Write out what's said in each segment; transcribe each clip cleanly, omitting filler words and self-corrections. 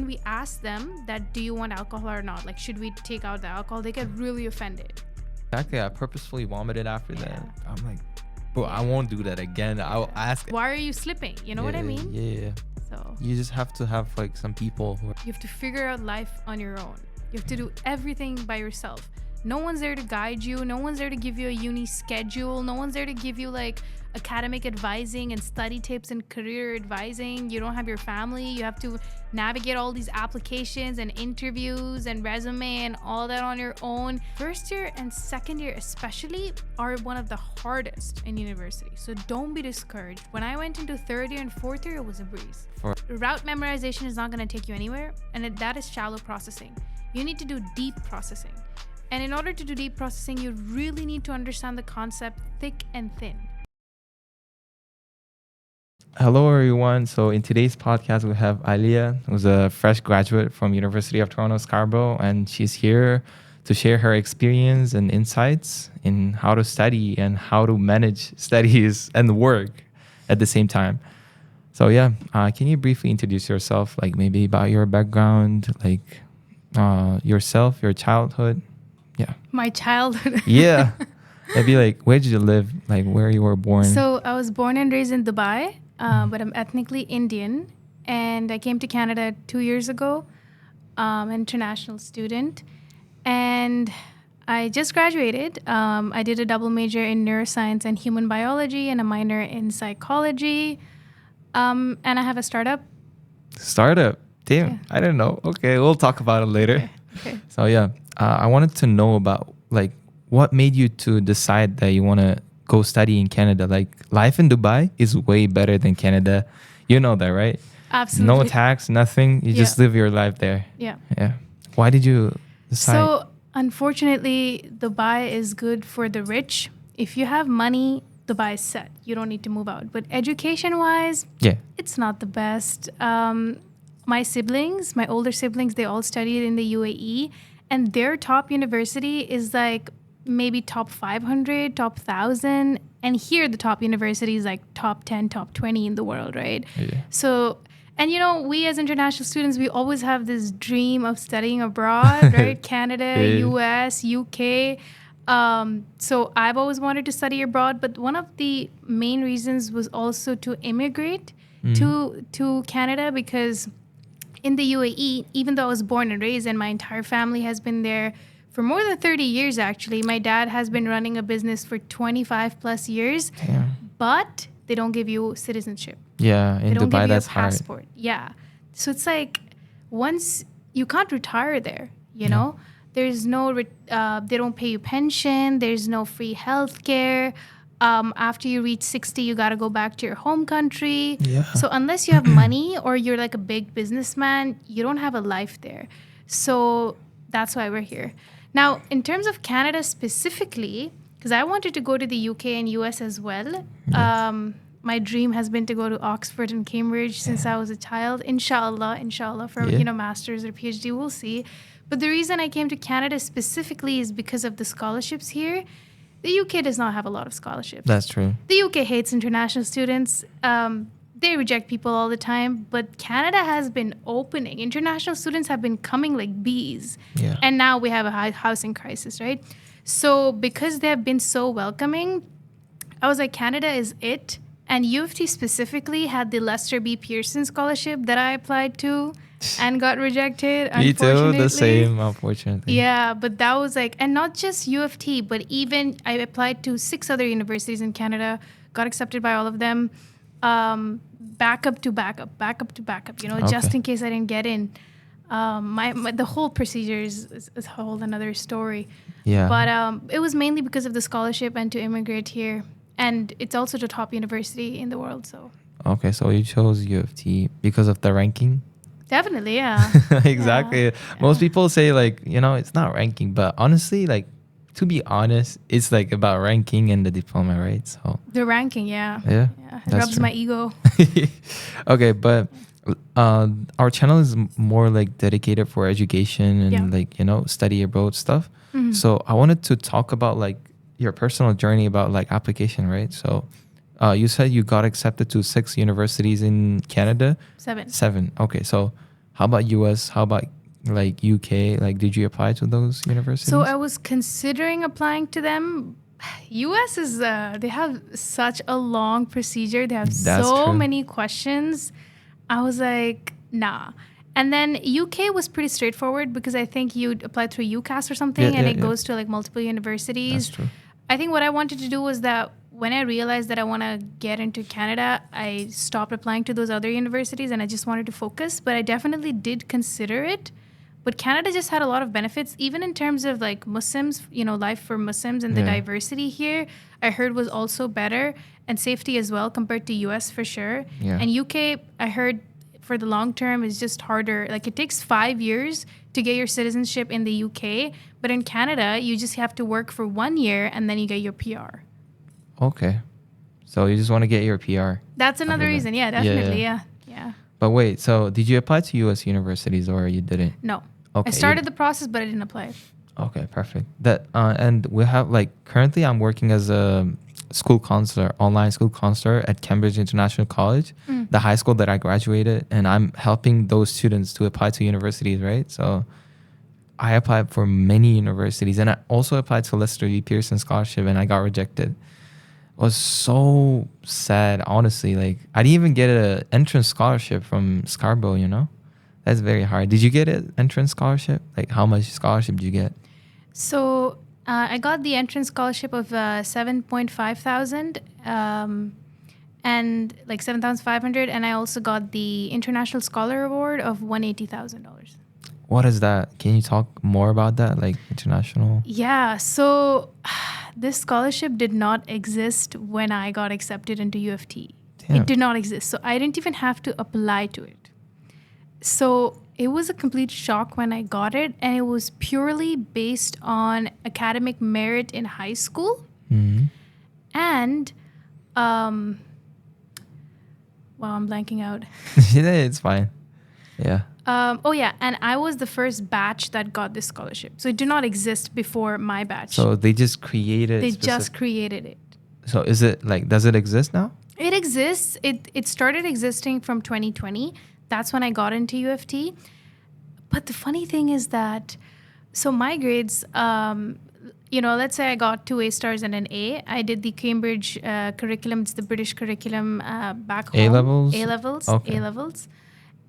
when we ask them that, do you want alcohol or not? Like, should we take out the alcohol? They get really offended. Exactly. I purposefully vomited after that. I'm like, bro, I won't do that again. I'll ask. Why are you slipping? You know what I mean? Yeah. So You just have to have like some people who you have to figure out life on your own. You have to do everything by yourself. No one's there to guide you. No one's there to give you a uni schedule. No one's there to give you like academic advising and study tips and career advising. You don't have your family. You have to navigate all these applications and interviews and resume and all that on your own. First year and second year especially are one of the hardest in university. So don't be discouraged. When I went into third year and fourth year, it was a breeze. Route memorization is not going to take you anywhere, and that is shallow processing. You need to do deep processing. And in order to do deep processing, you really need to understand the concept thick and thin. Hello, everyone. So in today's podcast, we have Aliya, who's a fresh graduate from University of Toronto, Scarborough, and she's here to share her experience and insights in how to study and how to manage studies and work at the same time. So yeah, can you briefly introduce yourself, like maybe about your background, like yourself, your childhood? Yeah. My childhood. Yeah. Maybe like, where did you live? Like where you were born? So I was born and raised in Dubai, but I'm ethnically Indian. And I came to Canada 2 years ago, international student. And I just graduated. I did a double major in neuroscience and human biology and a minor in psychology. And I have a startup. Startup? Damn, yeah. I don't know. Okay, we'll talk about it later. Okay. So yeah, I wanted to know about like what made you to decide that you want to go study in Canada. Like life in Dubai is way better than Canada. You know that, right? Absolutely. No tax, nothing. You just live your life there. Yeah. Yeah. Why did you decide? So unfortunately, Dubai is good for the rich. If you have money, Dubai is set. You don't need to move out. But education-wise, it's not the best. My siblings, my older siblings, they all studied in the UAE, and their top university is like maybe top 500, top 1,000. And here the top university is like top 10, top 20 in the world, right? Yeah. So, and you know, we as international students, we always have this dream of studying abroad, right? Canada, US, UK. So I've always wanted to study abroad, but one of the main reasons was also to immigrate to Canada, because in the UAE, even though I was born and raised and my entire family has been there for more than 30 years, actually. My dad has been running a business for 25 plus years, but they don't give you citizenship. Yeah, in Dubai, that's hard. Passport. Yeah. So it's like once you can't retire there, you know? There's no, they don't pay you pension. There's no free healthcare. After you reach 60, you got to go back to your home country. Yeah. So unless you have money or you're like a big businessman, you don't have a life there. So that's why we're here. Now, in terms of Canada specifically, because I wanted to go to the UK and US as well. My dream has been to go to Oxford and Cambridge since I was a child. Inshallah, for master's or PhD, we'll see. But the reason I came to Canada specifically is because of the scholarships here. The UK does not have a lot of scholarships. That's true. The UK hates international students. They reject people all the time. But Canada has been opening. International students have been coming like bees. Yeah. And now we have a housing crisis, right? So because they have been so welcoming, I was like, Canada is it. And UofT specifically had the Lester B. Pearson scholarship that I applied to and got rejected. Me too, the same, unfortunately. Yeah, but that was like, and not just UofT, but even I applied to 6 other universities in Canada, got accepted by all of them, backup to backup, just in case I didn't get in. The whole procedure is a whole another story. Yeah. But it was mainly because of the scholarship and to immigrate here. And it's also the top university in the world, so. Okay, so you chose UofT because of the ranking? Definitely, yeah. Exactly. Yeah. Most people say like, it's not ranking, but honestly, like, to be honest, it's like about ranking and the diploma, right? So the ranking, yeah. Yeah. It rubs my ego. Okay, but our channel is more like dedicated for education and like, study abroad stuff. Mm-hmm. So I wanted to talk about like your personal journey about like application, right? So you said you got accepted to 6 universities in Canada? 7. 7. Okay. So How about US? How about like UK? Like, did you apply to those universities? So I was considering applying to them. US is they have such a long procedure. They have That's so true. many questions. I was like, nah. And then UK was pretty straightforward because I think you'd apply through UCAS or something, Yeah, and yeah, it yeah. goes to like multiple universities. That's true. I think what I wanted to do was that when I realized that I want to get into Canada, I stopped applying to those other universities and I just wanted to focus. But I definitely did consider it. But Canada just had a lot of benefits, even in terms of like Muslims, life for Muslims and the Yeah. diversity here, I heard was also better, and safety as well compared to US for sure. Yeah. And UK, I heard for the long term is just harder. Like it takes 5 years to get your citizenship in the UK, but in Canada, you just have to work for 1 year and then you get your PR. Okay. So you just want to get your PR. That's another reason. Yeah, definitely. Yeah. But wait, so did you apply to US universities or you didn't? No. Okay. I started the process, but I didn't apply. Okay, perfect. That and we have like currently I'm working as a school counselor, online school counselor at Cambridge International College, the high school that I graduated, and I'm helping those students to apply to universities, right? So I applied for many universities, and I also applied to Lester E. Pearson Scholarship, and I got rejected. It was so sad, honestly. Like I didn't even get an entrance scholarship from Scarborough. That's very hard. Did you get an entrance scholarship? Like how much scholarship did you get? So I got the entrance scholarship of 7.5 thousand and like 7,500, and I also got the International Scholar Award of $180,000. What is that? Can you talk more about that? Like international? Yeah, so this scholarship did not exist when I got accepted into UofT. Damn. It did not exist. So I didn't even have to apply to it. So it was a complete shock when I got it, and it was purely based on academic merit in high school. Mm-hmm. And, wow, I'm blanking out. Yeah, it's fine. Yeah. And I was the first batch that got this scholarship. So it did not exist before my batch. So they just created. They just created it. So is it like? Does it exist now? It exists. It started existing from 2020. That's when I got into UofT. But the funny thing is that, so my grades, let's say I got 2 A stars and an A. I did the Cambridge curriculum. It's the British curriculum back home. A-levels? A-levels. Okay. A-levels.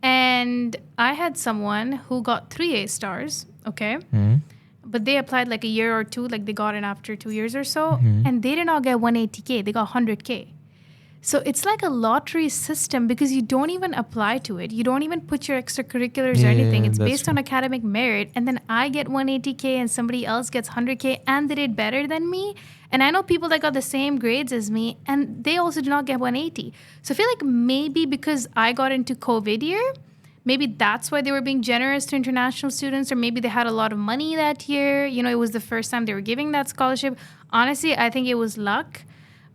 And I had someone who got 3 A stars, okay? Mm-hmm. But they applied like a year or two, like they got in after 2 years or so. Mm-hmm. And they did not get 180K. They got 100K. So it's like a lottery system because you don't even apply to it. You don't even put your extracurriculars or anything. It's based true. on academic merit. And then I get 180K and somebody else gets 100K and they did better than me. And I know people that got the same grades as me and they also did not get 180. So I feel like maybe because I got into COVID year, maybe that's why they were being generous to international students, or maybe they had a lot of money that year. It was the first time they were giving that scholarship. Honestly, I think it was luck.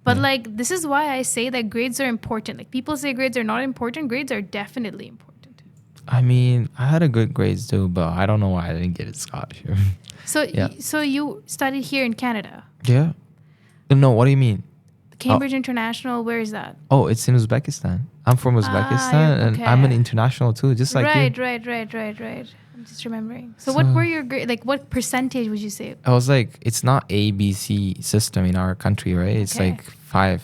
But this is why I say that grades are important. Like people say grades are not important. Grades are definitely important. I mean, I had a good grades too, but I don't know why I didn't get a scholarship. So you studied here in Canada? Yeah. No, what do you mean? Cambridge International, where is that? Oh, it's in Uzbekistan. I'm from Uzbekistan, and I'm an international too, just like you. Right. I'm just remembering. So what were your grades? Like what percentage would you say? I was like, it's not A, B, C system in our country, right? It's like five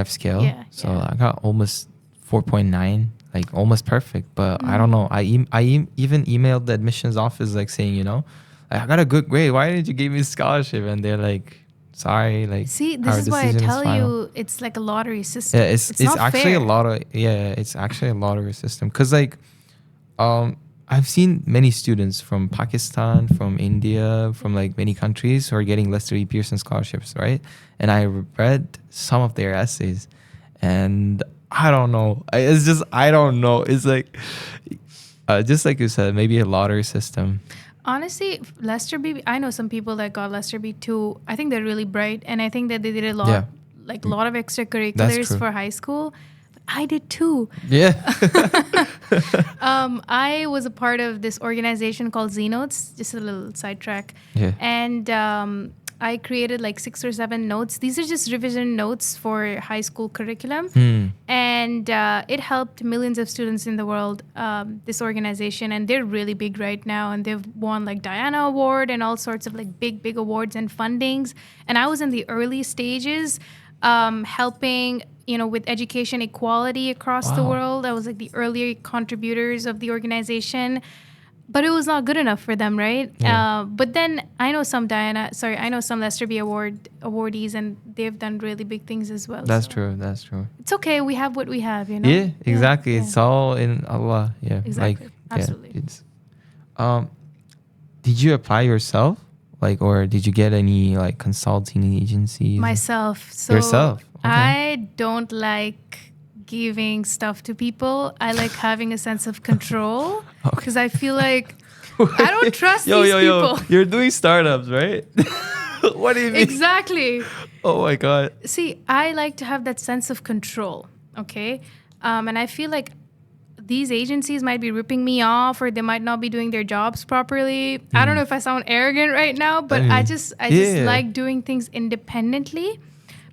scale. Yeah, so I got almost 4.9, like almost perfect. But I don't know. I even emailed the admissions office, like saying, I got a good grade. Why didn't you give me a scholarship? And they're like, sorry, like. See, this is why I tell you, it's like a lottery system. Yeah, it's actually fair. It's actually a lottery system. Cause like, I've seen many students from Pakistan, from India, from like many countries who are getting Lester E. Pearson scholarships, right? And I read some of their essays, and I don't know. I don't know. It's like, just like you said, maybe a lottery system. Honestly, Lester B, I know some people that got Lester B too. I think they're really bright, and I think that they did a lot, lot of extracurriculars for high school. I did too. Yeah. I was a part of this organization called Z Notes, just a little sidetrack. Yeah. And I created like 6 or 7 notes. These are just revision notes for high school curriculum. And it helped millions of students in the world, this organization. And they're really big right now. And they've won like Diana Award and all sorts of like big awards and fundings. And I was in the early stages helping, with education equality across the world. I was like the early contributors of the organization. But it was not good enough for them, right? Yeah. But then I know some Lester B awardees, and they've done really big things as well. That's true. That's true. It's okay. We have what we have, Yeah, exactly. Yeah. It's all in Allah. Yeah, exactly. Absolutely. Yeah, it's, did you apply yourself, or did you get any consulting agencies? Myself. So Yourself. Okay. I don't like giving stuff to people. I like having a sense of control because I feel like I don't trust these people. You're doing startups, right? What do you mean? Exactly. Oh my God. See, I like to have that sense of control, okay? And I feel like these agencies might be ripping me off, or they might not be doing their jobs properly. I don't know if I sound arrogant right now, but I just like doing things independently,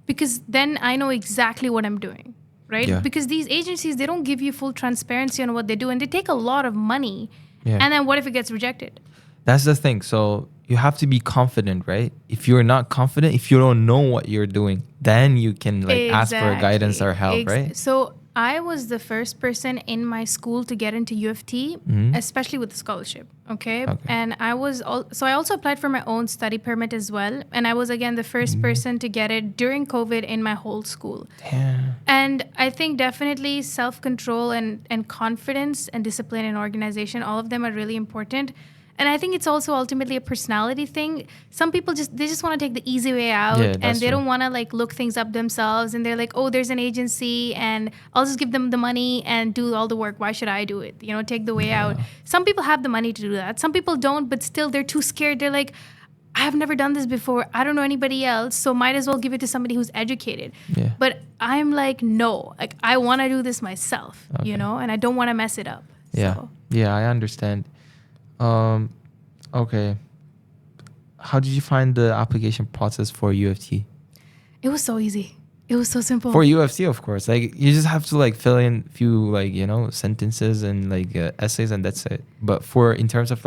because then I know exactly what I'm doing. Right? Yeah. Because these agencies, they don't give you full transparency on what they do, and they take a lot of money. Yeah. And then what if it gets rejected? That's the thing. So you have to be confident, right? If you're not confident, if you don't know what you're doing, then you can ask for guidance or help, right? So I was the first person in my school to get into UofT, especially with the scholarship. Okay. And I also applied for my own study permit as well. And I was, again, the first person to get it during COVID in my whole school. Damn. And I think definitely self-control and confidence and discipline and organization, all of them are really important. And I think it's also ultimately a personality thing. Some people just want to take the easy way out, and they don't want to look things up themselves. And they're like, oh, there's an agency, and I'll just give them the money and do all the work. Why should I do it? Take the way out. Some people have the money to do that. Some people don't, but still they're too scared. They're like, I have never done this before. I don't know anybody else, so might as well give it to somebody who's educated. Yeah. But I'm like, no, I want to do this myself, and I don't want to mess it up. Yeah. So. Yeah, I understand. Okay. How did you find the application process for UofT? It was so easy. It was so simple. For UofT, of course. You just have to fill in a few sentences and essays, and that's it. But in terms of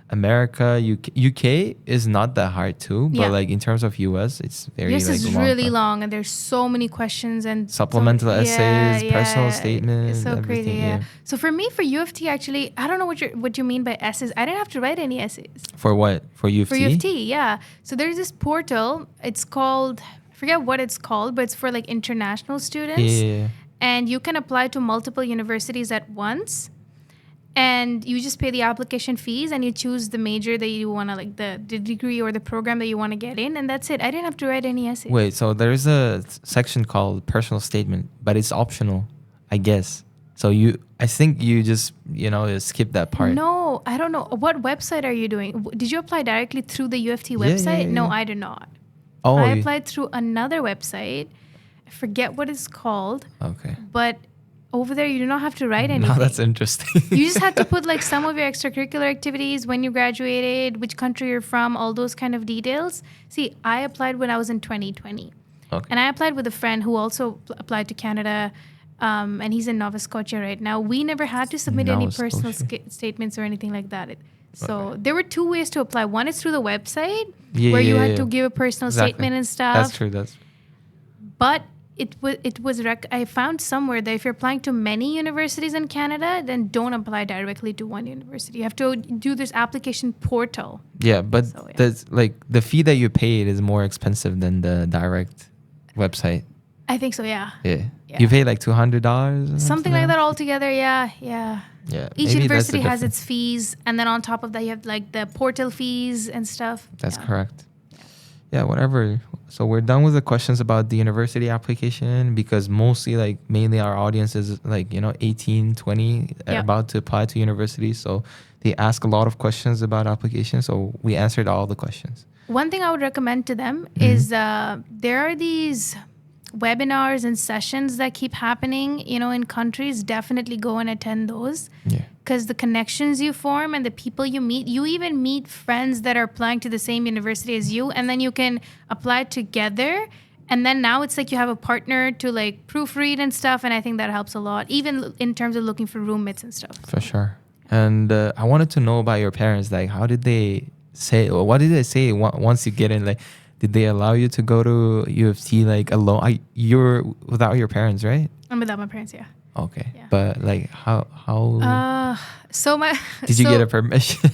America, UK is not that hard too, but in terms of US, it's very Yes, it's long really long, and there's so many questions and supplemental essays, personal statements. It's so crazy, yeah. So for me, for UofT, actually, I don't know what you mean by essays. I didn't have to write any essays. For what? For UofT? For UofT, yeah. So there's this portal. It's called, I forget what it's called, but it's for international students. Yeah. And you can apply to multiple universities at once. And you just pay the application fees, and you choose the major that you want to, the degree or the program that you want to get in, and that's it. I didn't have to write any essays. Wait, so there's a section called personal statement, but it's optional, I guess. So I think you just, skip that part. No, I don't know. What website are you doing? Did you apply directly through the UofT website? Yeah. No, I did not. Oh, I applied through another website. I forget what it's called. Okay. But over there, you do not have to write anything. No, that's interesting. You just have to put some of your extracurricular activities, when you graduated, which country you're from, all those kind of details. See, I applied when I was in 2020. Okay. And I applied with a friend who also applied to Canada, and he's in Nova Scotia right now. We never had to submit any personal statements or anything like that. So there were 2 ways to apply. One is through the website, where you had to give a personal statement and stuff. That's true. But I found somewhere that if you're applying to many universities in Canada, then don't apply directly to one university. You have to do this application portal. Yeah, but that's the fee that you paid is more expensive than the direct website. I think so, yeah. Yeah. You pay $200? Something like that altogether, yeah. Yeah. Each university has its fees, and then on top of that, you have the portal fees and stuff. That's correct. Yeah, whatever. So we're done with the questions about the university application, because mainly our audience is 18, 20, about to apply to university. So they ask a lot of questions about applications. So we answered all the questions. One thing I would recommend to them is there are these webinars and sessions that keep happening, in countries. Definitely go and attend those. Yeah. because the connections you form and the people you meet, you even meet friends that are applying to the same university as you, and then you can apply together. And then now it's like you have a partner to like proofread and stuff. And I think that helps a lot, even in terms of looking for roommates and stuff. For sure. And I wanted to know about your parents. Like, how did they say, or what did they say once you get in? Like, did they allow you to go to UofT like alone? You're without your parents, right? I'm without my parents, yeah. Okay. Yeah. But like, how So my did you get a permission?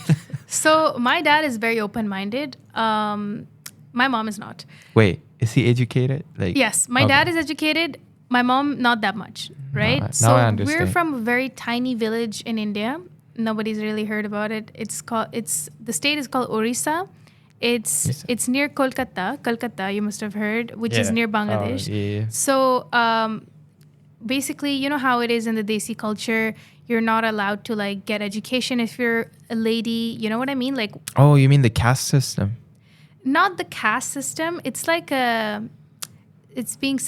So my dad is very open-minded. My mom is not. Wait, is he educated? Like, Yes, my dad is educated. My mom, not that much, right? Now So I understand. we're from a very tiny village in India. Nobody's really heard about it. The state is called Orissa. It's near Kolkata, you must have heard, which is near Bangladesh. Yeah. So basically, you know how it is in the Desi culture. You're not allowed to like get education if you're a lady. You know what I mean? Like, Oh, you mean the caste system? not the caste system. It's like it's being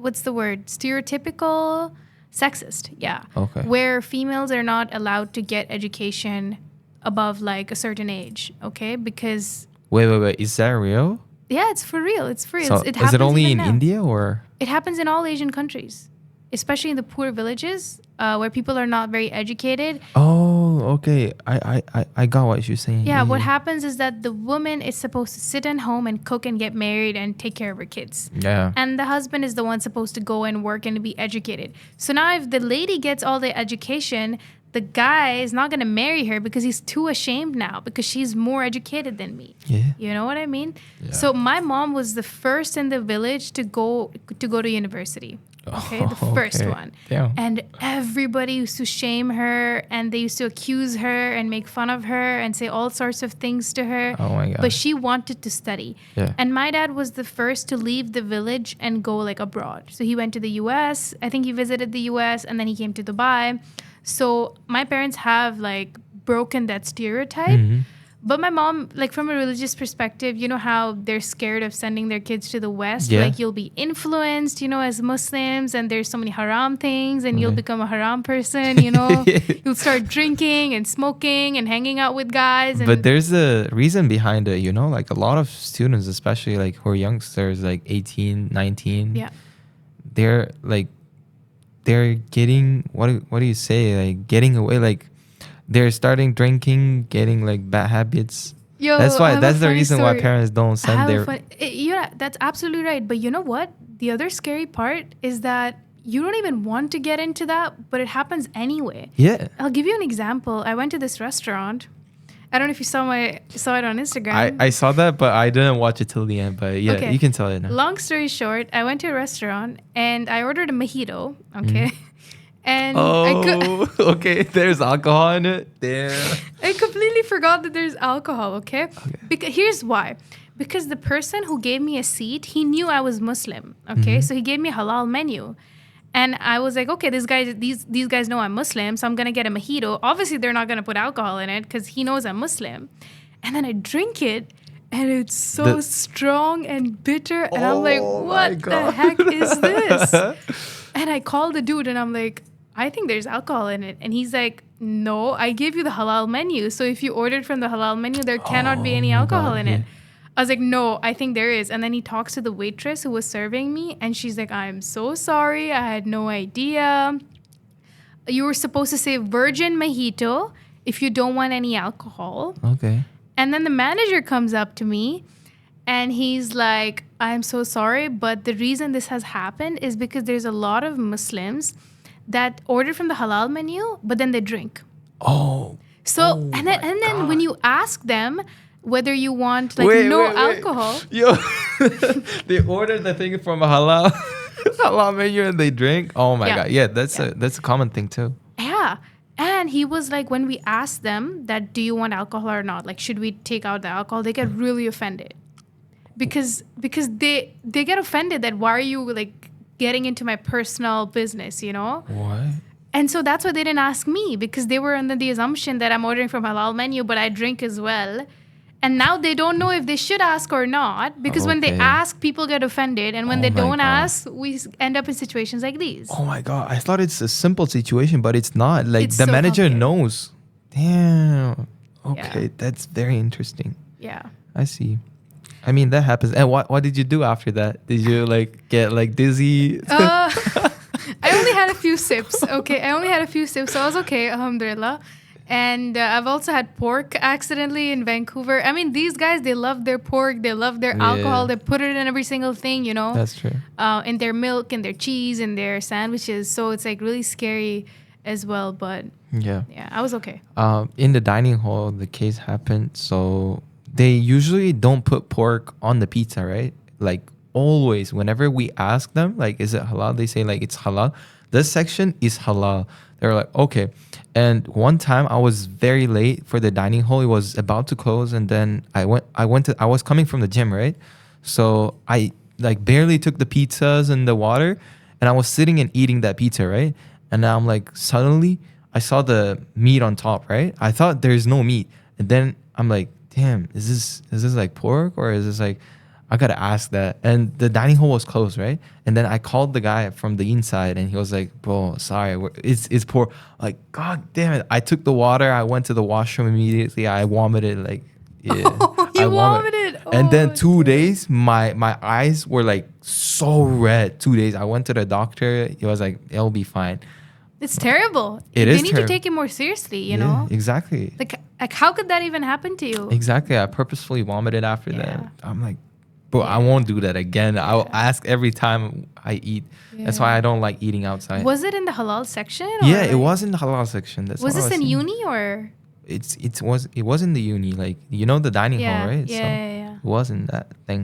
what's the word? Stereotypical, sexist. Yeah. Okay. Where females are not allowed to get education above like a certain age. Okay, because Wait. Is that real? yeah, it's for real. It's for real. So It is it only even in now. India or? It happens in all Asian countries, especially in the poor villages where people are not very educated. Oh, okay. I got what you're saying. Yeah, what happens is that the woman is supposed to sit at home and cook and get married and take care of her kids. Yeah. And the husband is the one supposed to go and work and be educated. So now if the lady gets all the education, the guy is not going to marry her because he's too ashamed now because she's more educated than me. Yeah. You know what I mean? Yeah. So my mom was the first in the village to go to university. Okay, the first Okay. one. Damn. And everybody used to shame her and they used to accuse her and make fun of her and say all sorts of things to her. Oh my God. But she wanted to study. Yeah. And my dad was the first to leave the village and go like abroad. So he went to the US. I think he visited the US and then he came to Dubai. So my parents have like broken that stereotype. Mhm. But my mom, like from a religious perspective, you know how they're scared of sending their kids to the West? Yeah. Like you'll be influenced, you know, as Muslims and there's so many haram things and you'll become a haram person, you know? You'll start drinking and smoking and hanging out with guys. And But there's a reason behind it, you know, like a lot of students, especially like who are youngsters, like 18, 19, yeah. they're getting, what do you say? Like getting away, like they're starting drinking, getting like bad habits. Yo, That's I have a the funny reason why story. parents don't send their. Yeah, that's absolutely right. But you know what? The other scary part is that you don't even want to get into that, but it happens anyway. Yeah. I'll give you an example. I went to this restaurant. I don't know if you saw it on Instagram. I saw that, but I didn't watch it till the end. But yeah, Okay. you can tell it now. Long story short, I went to a restaurant and I ordered a mojito. Okay. And Oh, okay. There's alcohol in it. Damn. I completely forgot that there's alcohol, okay? Because here's why. Because the person who gave me a seat, he knew I was Muslim, okay? So he gave me a halal menu. And I was like, okay, these guys know I'm Muslim, so I'm going to get a mojito. Obviously, they're not going to put alcohol in it because he knows I'm Muslim. And then I drink it, and it's so strong and bitter. And I'm like, what the heck is this? And I called the dude, and I'm like, I think there's alcohol in it. And he's like, no, I gave you the halal menu. So if you ordered from the halal menu, there cannot be any alcohol in it. I was like, no, I think there is. And then he talks to the waitress who was serving me. And she's like, I'm so sorry. I had no idea. You were supposed to say virgin mojito if you don't want any alcohol. Okay. And then the manager comes up to me and he's like, I'm so sorry, but the reason this has happened is because there's a lot of Muslims that order from the halal menu, but then they drink. Oh. So, and then when you ask them whether you want like alcohol. Yo, they ordered the thing from a halal menu and they drink. Oh my God. Yeah, that's a common thing too. Yeah. And he was like, when we asked them that, do you want alcohol or not? Like, should we take out the alcohol? They get really offended. Because they get offended that why are you like getting into my personal business, you know? What? And so that's why they didn't ask me, because they were under the assumption that I'm ordering from halal menu, but I drink as well. And now they don't know if they should ask or not, because when they Okay. ask, people get offended. And when Oh they my don't God. ask, we end up in situations like these. Oh my God. I thought it's a simple situation, but it's not. Like It's the so manager complicated. knows. Damn. Okay. Yeah. That's very interesting. Yeah. I see. I mean, that happens. And what did you do after that? Did you like get like dizzy? I only had a few sips. Okay. I only had a few sips. So I was okay. Alhamdulillah. And I've also had pork accidentally in Vancouver. I mean, these guys, they love their pork. They love their alcohol. Yeah. They put it in every single thing, you know, That's true. in their milk and their cheese and their sandwiches. So it's like really scary as well. But Yeah. yeah, I was okay. In the dining hall, the case happened. So they usually don't put pork on the pizza, right? Like always, whenever we ask them, like, is it halal? They say like it's halal. This section is halal. They're like, okay. And one time I was very late for the dining hall. It was about to close, and then I was coming from the gym, right? So I like barely took the pizzas and the water, and I was sitting and eating that pizza, right? And now I'm like, suddenly I saw the meat on top, right? I thought there's no meat, and then I'm like, damn, is this like pork, or is this like, I gotta ask that. And the dining hall was closed, right? And then I called the guy from the inside, and he was like, bro, sorry, it's pork. Like, god damn it. I took the water, I went to the washroom immediately, I vomited, like, yeah. You I vomited. And then Oh, 2 days, my eyes were like so red. 2 days. I went to the doctor. He was like, it'll be fine. it's terrible. It They is need terrible. to take it more seriously, you Yeah, know? exactly. Like, how could that even happen to you? Exactly. I purposefully vomited after Yeah. that. I'm like, bro, I Yeah. won't do that again. I'll ask every time I eat. That's why Yeah. I don't like eating outside. Was it in the halal section? Yeah, or it like- was in the halal section. That's Was what I this in saying. uni or? It was in the uni, like, you know, the dining Yeah, hall, right? yeah, So yeah. it wasn't that thing.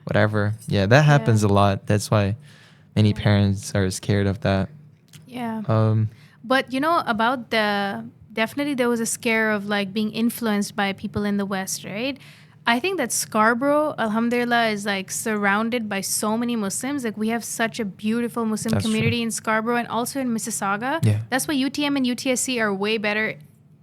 Whatever. Yeah, that happens a lot. That's why many parents are scared of that. Yeah. Um, But you know about definitely there was a scare of like being influenced by people in the West, right? I think that Scarborough, alhamdulillah, is like surrounded by so many Muslims. Like we have such a beautiful Muslim That's community in Scarborough and also in Mississauga. Yeah. That's why UTM and UTSC are way better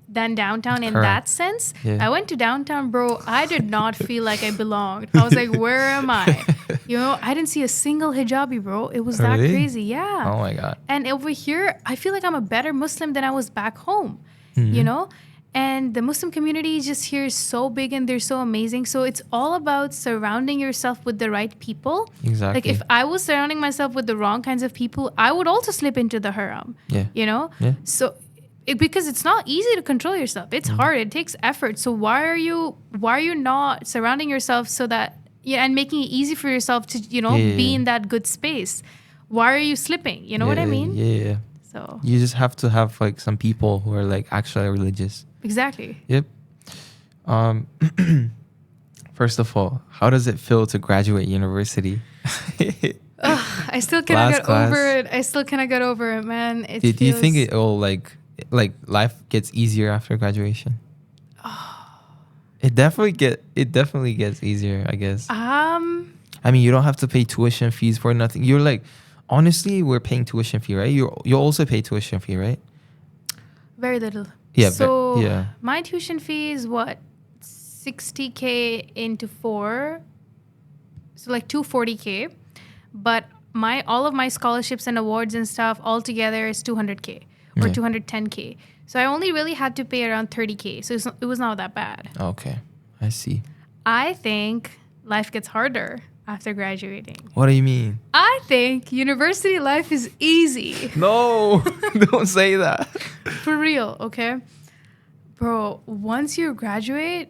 than downtown in Correct. that sense. Yeah. I went to downtown, bro. I did not feel like I belonged. I was like, where am I? You know, I didn't see a single hijabi, bro. It was that Really? crazy. Yeah. oh my God. And over here, I feel like I'm a better Muslim than I was back home, Mm-hmm. you know? And the Muslim community just here is so big and they're so amazing. So it's all about surrounding yourself with the right people. Exactly. Like if I was surrounding myself with the wrong kinds of people, I would also slip into the haram, Yeah. you know? Yeah. So because it's not easy to control yourself. It's hard. It takes effort. So why are you not surrounding yourself so that, yeah, and making it easy for yourself to, you know, Yeah. be in that good space? Why are you slipping? You know what I mean? Yeah. So You just have to have like some people who are like actually religious. exactly. Yep. First of all, how does it feel to graduate university? I still cannot Class. get over it. I still cannot get over it, man. It Do you think feels- it will like life gets easier after graduation? It definitely gets easier, I guess. I mean, you don't have to pay tuition fees for nothing. You're like, honestly, we're paying tuition fee, right? You also pay tuition fee, right? very little. Yeah, So yeah. my tuition fee is what, 60K into 4, so like 240K. But all of my scholarships and awards and stuff all together is 200K or Yeah. 210K. So I only really had to pay around 30K. So it was not that bad. Okay, I see. I think life gets harder after graduating. What do you mean? I think university life is easy. No, don't say that. For real, okay? Bro, once you graduate,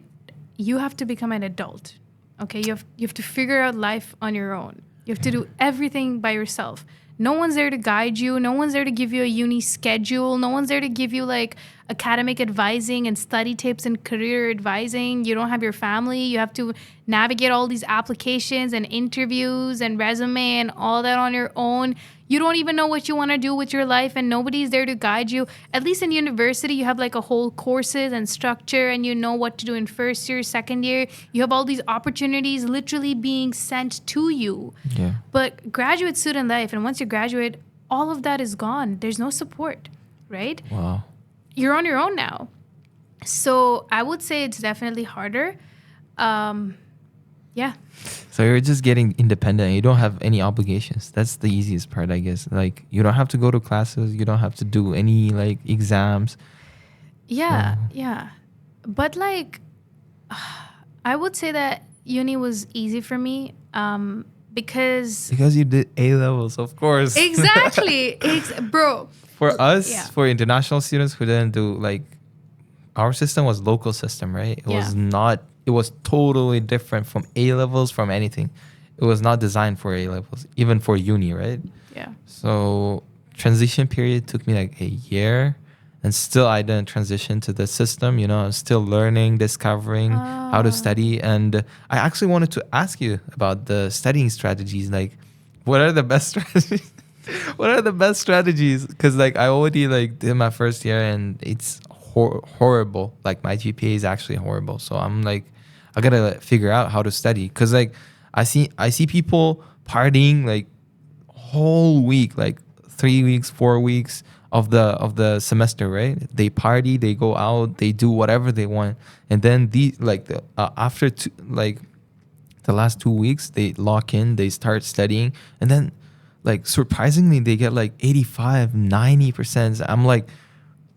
you have to become an adult. Okay? You have to figure out life on your own. You have to do everything by yourself. No one's there to guide you. No one's there to give you a uni schedule. No one's there to give you like academic advising and study tips and career advising. You don't have your family. You have to navigate all these applications and interviews and resume and all that on your own. You don't even know what you want to do with your life and nobody's there to guide you. At least in university, you have like a whole courses and structure and you know what to do in first year, second year. You have all these opportunities literally being sent to you. Yeah. But graduate student life, and once you graduate, all of that is gone. There's no support, right? Wow. You're on your own now. So I would say it's definitely harder. Yeah. So you're just getting independent. You don't have any obligations. That's the easiest part, I guess. Like you don't have to go to classes. You don't have to do any like exams. Yeah, So yeah. But like, I would say that uni was easy for me because because you did A levels, of course. exactly, bro. For us, Yeah, for international students who didn't do like our system was local system, right? It yeah, was not. It was totally different from A levels, from anything. It was not designed for A levels, even for uni, right? yeah. So transition period took me like a year, and still I didn't transition to the system. You know, I'm still learning, discovering how to Oh, study, and I actually wanted to ask you about the studying strategies. Like, what are the best strategies? What are the best strategies? Because like I already like did my first year, and it's horrible. Like my GPA is actually horrible. So I'm like, I gotta like, figure out how to study. Because like I see people partying like whole week, like 3 weeks, 4 weeks of the semester, right? They party, they go out, they do whatever they want, and then after like the last 2 weeks, they lock in, they start studying, and then like surprisingly, they get like 85, 90%. I'm like,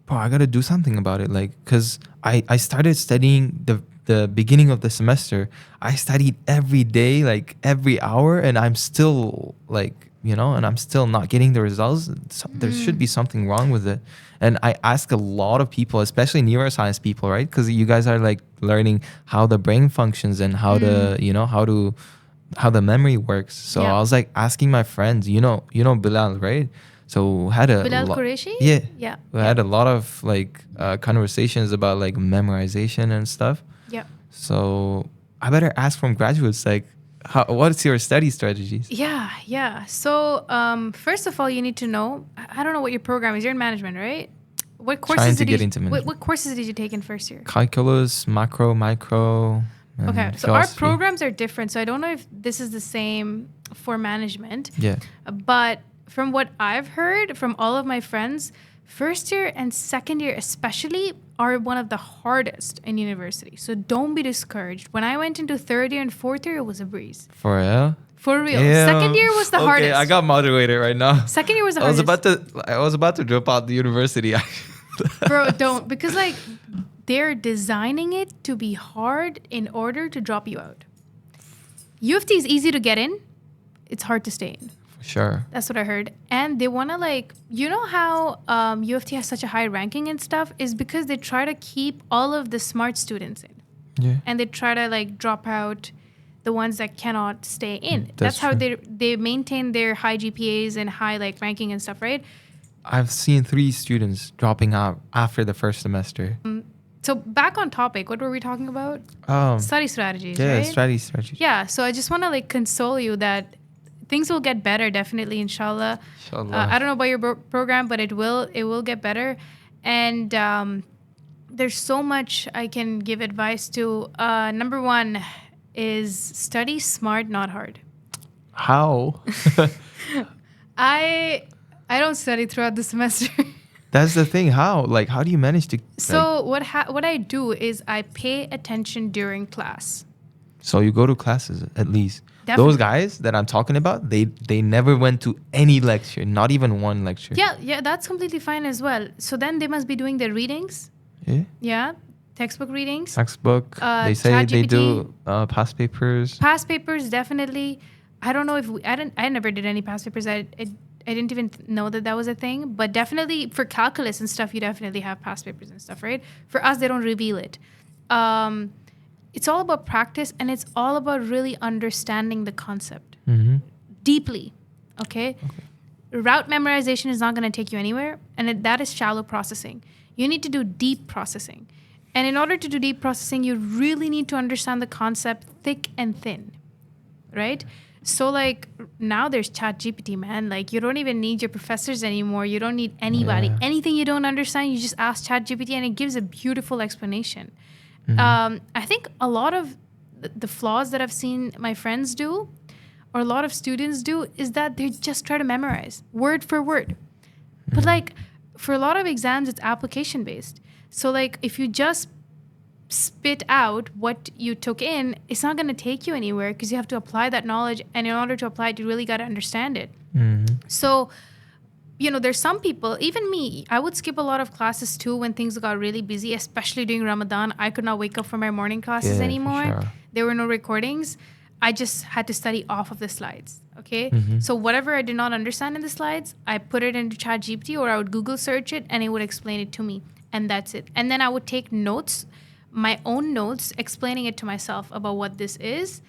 bro, I gotta do something about it. Like, cause I started studying the beginning of the semester. I studied every day, like every hour, and I'm still like, and I'm still not getting the results. So there should be something wrong with it. And I ask a lot of people, especially neuroscience people, right? Because you guys are like learning how the brain functions and how to, how the memory works. So yeah. I was like asking my friends, Bilal, right? So had a Bilal lot, Qureshi? yeah, Yeah, we yeah, had a lot of like conversations about like memorization and stuff. yeah. So I better ask from graduates, like, what's your study strategies? Yeah, yeah. So, first of all, you need to know. I don't know what your program is. You're in management, right? What Trying courses to did get you? into management. What courses did you take in first year? Calculus, macro, micro, Okay, and so our philosophy. programs are different. So I don't know if this is the same for management. Yeah. But from what I've heard from all of my friends, first year and second year especially are one of the hardest in university. So don't be discouraged. When I went into third year and fourth year, it was a breeze. For real? For real. Second Damn. year was the Okay, hardest. I got motivated right now. Second year was the I was hardest. about to drop out the university. Bro, don't. Because, like, they're designing it to be hard in order to drop you out. UofT is easy to get in. It's hard to stay in. Sure. That's what I heard. And they want to, like, you know how UofT has such a high ranking and stuff? Is because they try to keep all of the smart students in. Yeah. And they try to, like, drop out the ones that cannot stay in. That's how true. they maintain their high GPAs and high, like, ranking and stuff, right? I've seen 3 students dropping out after the first semester. So back on topic, what were we talking about? Study strategies, Yeah, right? strategy. Yeah, so I just want to like console you that things will get better, definitely, inshallah. Inshallah. I don't know about your program, but it will get better. And there's so much I can give advice to. Number one is study smart, not hard. How? I don't study throughout the semester. That's the thing. How? Like, how do you manage to? So what I do is I pay attention during class. So you go to classes at least. Definitely. Those guys that I'm talking about, they never went to any lecture, not even one lecture. Yeah, that's completely fine as well. So then they must be doing their readings. Yeah. Yeah, textbook readings. Textbook. They say they ChatGPT. do past papers. Past papers, definitely. I don't know if I never did any past papers. I didn't even know that was a thing. But definitely for calculus and stuff, you definitely have past papers and stuff, right? For us, they don't reveal it. It's all about practice, and it's all about really understanding the concept deeply. Okay? Route memorization is not going to take you anywhere, and that is shallow processing. You need to do deep processing. And in order to do deep processing, you really need to understand the concept thick and thin, right? So, like, now there's ChatGPT, man. Like, you don't even need your professors anymore. You don't need anybody. Yeah. Anything you don't understand, you just ask ChatGPT, and it gives a beautiful explanation. I think a lot of the flaws that I've seen my friends do, or a lot of students do, is that they just try to memorize word for word. But, like, for a lot of exams, it's application-based. So, like, if you just spit out what you took in, it's not going to take you anywhere because you have to apply that knowledge. And in order to apply it, you really got to understand it. So, there's some people, even me, I would skip a lot of classes too when things got really busy, especially during Ramadan. I could not wake up for my morning classes anymore. Sure. There were no recordings. I just had to study off of the slides. Okay. So whatever I did not understand in the slides, I put it into ChatGPT or I would Google search it and it would explain it to me. And that's it. And then I would take notes, my own notes, explaining it to myself about what this is.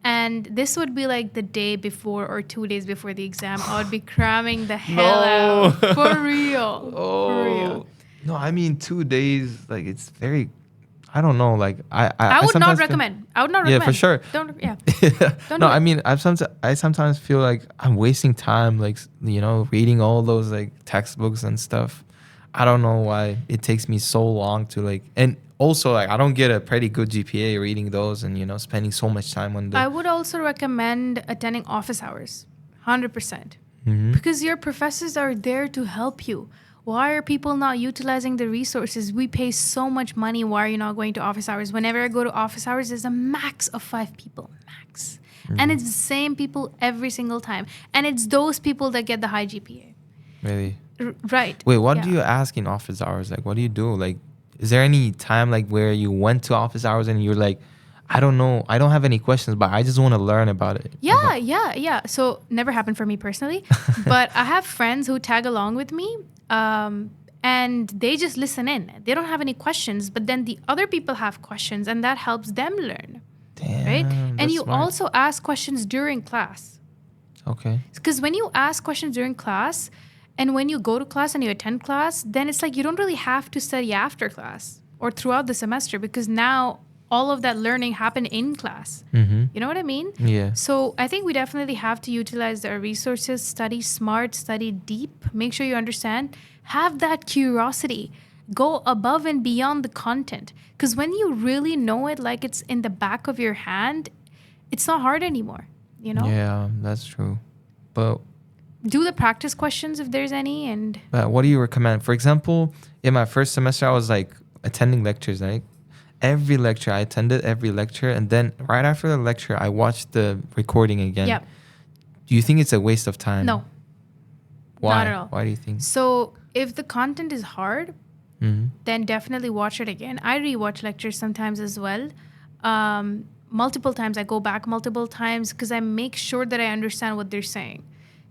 And this would be like the day before or 2 days before the exam. I would be cramming the hell out. For real. For real. No, I mean 2 days. Like it's very. I don't know. Like I would not recommend. I would not recommend. Yeah, for sure. Don't. Yeah. Don't No, do it. I mean I sometimes feel like I'm wasting time. Like reading all those like textbooks and stuff. I don't know why it takes me so long to like and. Also, like I don't get a pretty good GPA reading those and spending so much time on the. I would also recommend attending office hours, 100%, because your professors are there to help you. Why are people not utilizing the resources? We pay so much money. Why are you not going to office hours? Whenever I go to office hours, there's a max of 5 people, max, and it's the same people every single time, and it's those people that get the high GPA. Really? Right. Wait, what do you ask in office hours? Like, what do you do? Like. Is there any time like where you went to office hours and you're like, I don't know, I don't have any questions, but I just want to learn about it? Yeah. So never happened for me personally, but I have friends who tag along with me and they just listen in. They don't have any questions, but then the other people have questions and that helps them learn. Damn, right? And you smart. also ask questions during class. Okay. Because when you ask questions during class, and when you go to class and you attend class, then it's like you don't really have to study after class or throughout the semester because now all of that learning happened in class. You know what I mean? Yeah. So I think we definitely have to utilize our resources, study smart, study deep, make sure you understand, have that curiosity, go above and beyond the content. Because when you really know it like it's in the back of your hand, it's not hard anymore, Yeah, that's true. But do the practice questions if there's any. And what do you recommend? For example, in my first semester, I was like attending lectures. Like every lecture, I attended every lecture. And then right after the lecture, I watched the recording again. Yep. Do you think it's a waste of time? No. Why? Not at all. Why do you think? So if the content is hard, then definitely watch it again. I rewatch lectures sometimes as well. Multiple times. I go back multiple times because I make sure that I understand what they're saying.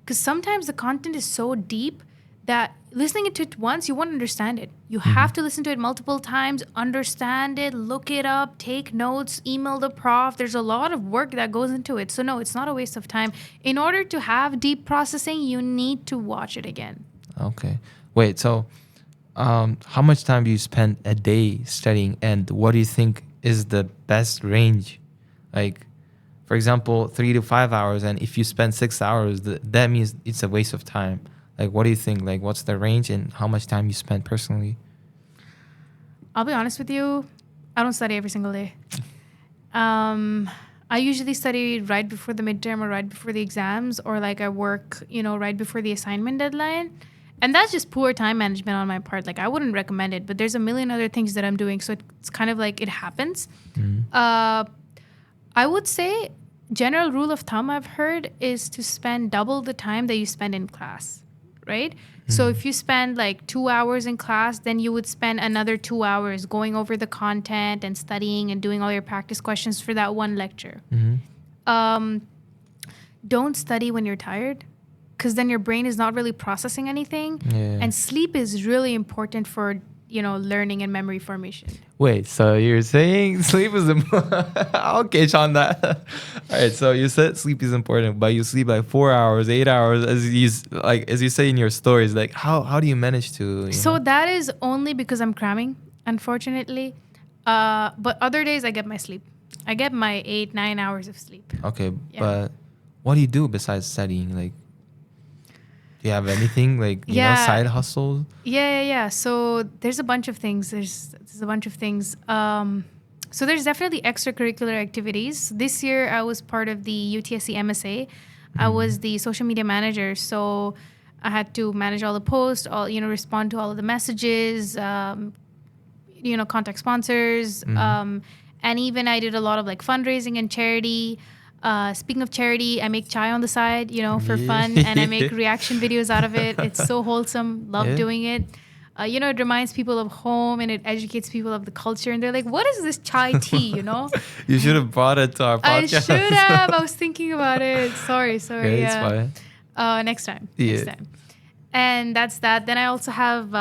Because sometimes the content is so deep that listening to it once, you won't understand it. You have to listen to it multiple times, understand it, look it up, take notes, email the prof. There's a lot of work that goes into it. So no, it's not a waste of time. In order to have deep processing, you need to watch it again. Okay. Wait, so how much time do you spend a day studying and what do you think is the best range? Like, for example, 3 to 5 hours, and if you spend 6 hours, that means it's a waste of time. Like, what do you think? Like, what's the range and how much time you spend personally? I'll be honest with you, I don't study every single day. I usually study right before the midterm or right before the exams, or like I work, right before the assignment deadline. And that's just poor time management on my part. Like, I wouldn't recommend it, but there's a million other things that I'm doing. So it's kind of like it happens. I would say general rule of thumb I've heard is to spend double the time that you spend in class, right? So if you spend like 2 hours in class, then you would spend another 2 hours going over the content and studying and doing all your practice questions for that one lecture. Don't study when you're tired, because then your brain is not really processing anything. Yeah. And sleep is really important for learning and memory formation. Wait, so you're saying sleep is important? I'll catch on that. All right, so you said sleep is important, but you sleep like 4 hours, 8 hours, as you say in your stories. Like, how do you manage to? So that is only because I'm cramming, unfortunately. But other days I get my sleep. I get my 8-9 hours of sleep. Okay, Yeah. but what do you do besides studying? Like, do you have anything like side hustles? Yeah. So there's a bunch of things. There's a bunch of things. So there's definitely extracurricular activities. This year I was part of the UTSC MSA. I was the social media manager, so I had to manage all the posts, respond to all of the messages, contact sponsors. And even I did a lot of like fundraising and charity. Speaking of charity, I make chai on the side, for fun, and I make reaction videos out of it. It's so wholesome. Love doing it. It reminds people of home, and it educates people of the culture. And they're like, what is this chai tea, You should have brought it to our podcast. I should have. I was thinking about it. Sorry. It's fine. Next time. And that's that. Then I also have...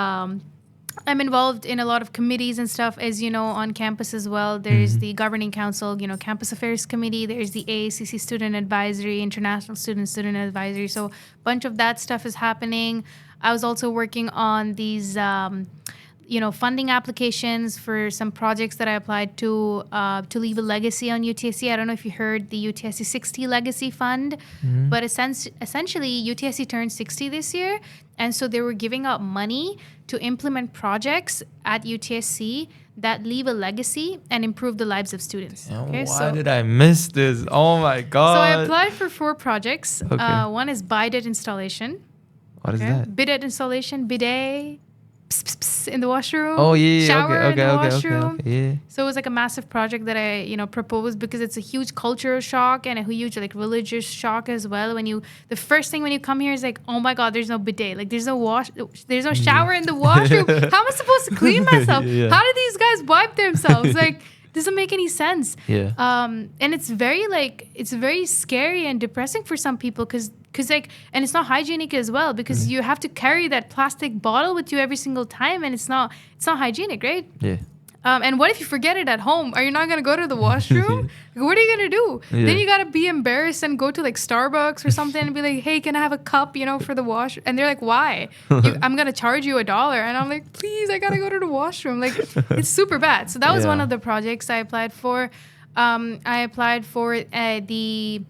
I'm involved in a lot of committees and stuff, as you know, on campus as well. There's the Governing Council, Campus Affairs Committee. There's the AACC Student Advisory, International Student Advisory. So a bunch of that stuff is happening. I was also working on these, funding applications for some projects that I applied to leave a legacy on UTSC. I don't know if you heard the UTSC 60 Legacy Fund, but essentially UTSC turned 60 this year. And so they were giving out money to implement projects at UTSC that leave a legacy and improve the lives of students. Why did I miss this? Oh my God. So I applied for 4 projects. Okay. One is bidet installation. What is that? Bidet installation, bidet. In the washroom. Oh yeah, shower in the washroom. Yeah. So it was like a massive project that I, proposed because it's a huge cultural shock and a huge like religious shock as well. The first thing when you come here is like, oh my God, there's no bidet. Like there's no shower in the washroom. How am I supposed to clean myself? Yeah. How do these guys wipe themselves? Like doesn't make any sense. Yeah. And it's very scary and depressing for some people because and it's not hygienic as well because you have to carry that plastic bottle with you every single time and it's not hygienic, right? Yeah. And what if you forget it at home? Are you not gonna go to the washroom? Like, what are you gonna do? Yeah. Then you gotta be embarrassed and go to like Starbucks or something and be like, hey, can I have a cup, for the wash? And they're like, why? I'm gonna charge you $1. And I'm like, please, I gotta go to the washroom. Like, it's super bad. So that was one of the projects I applied for. I applied for the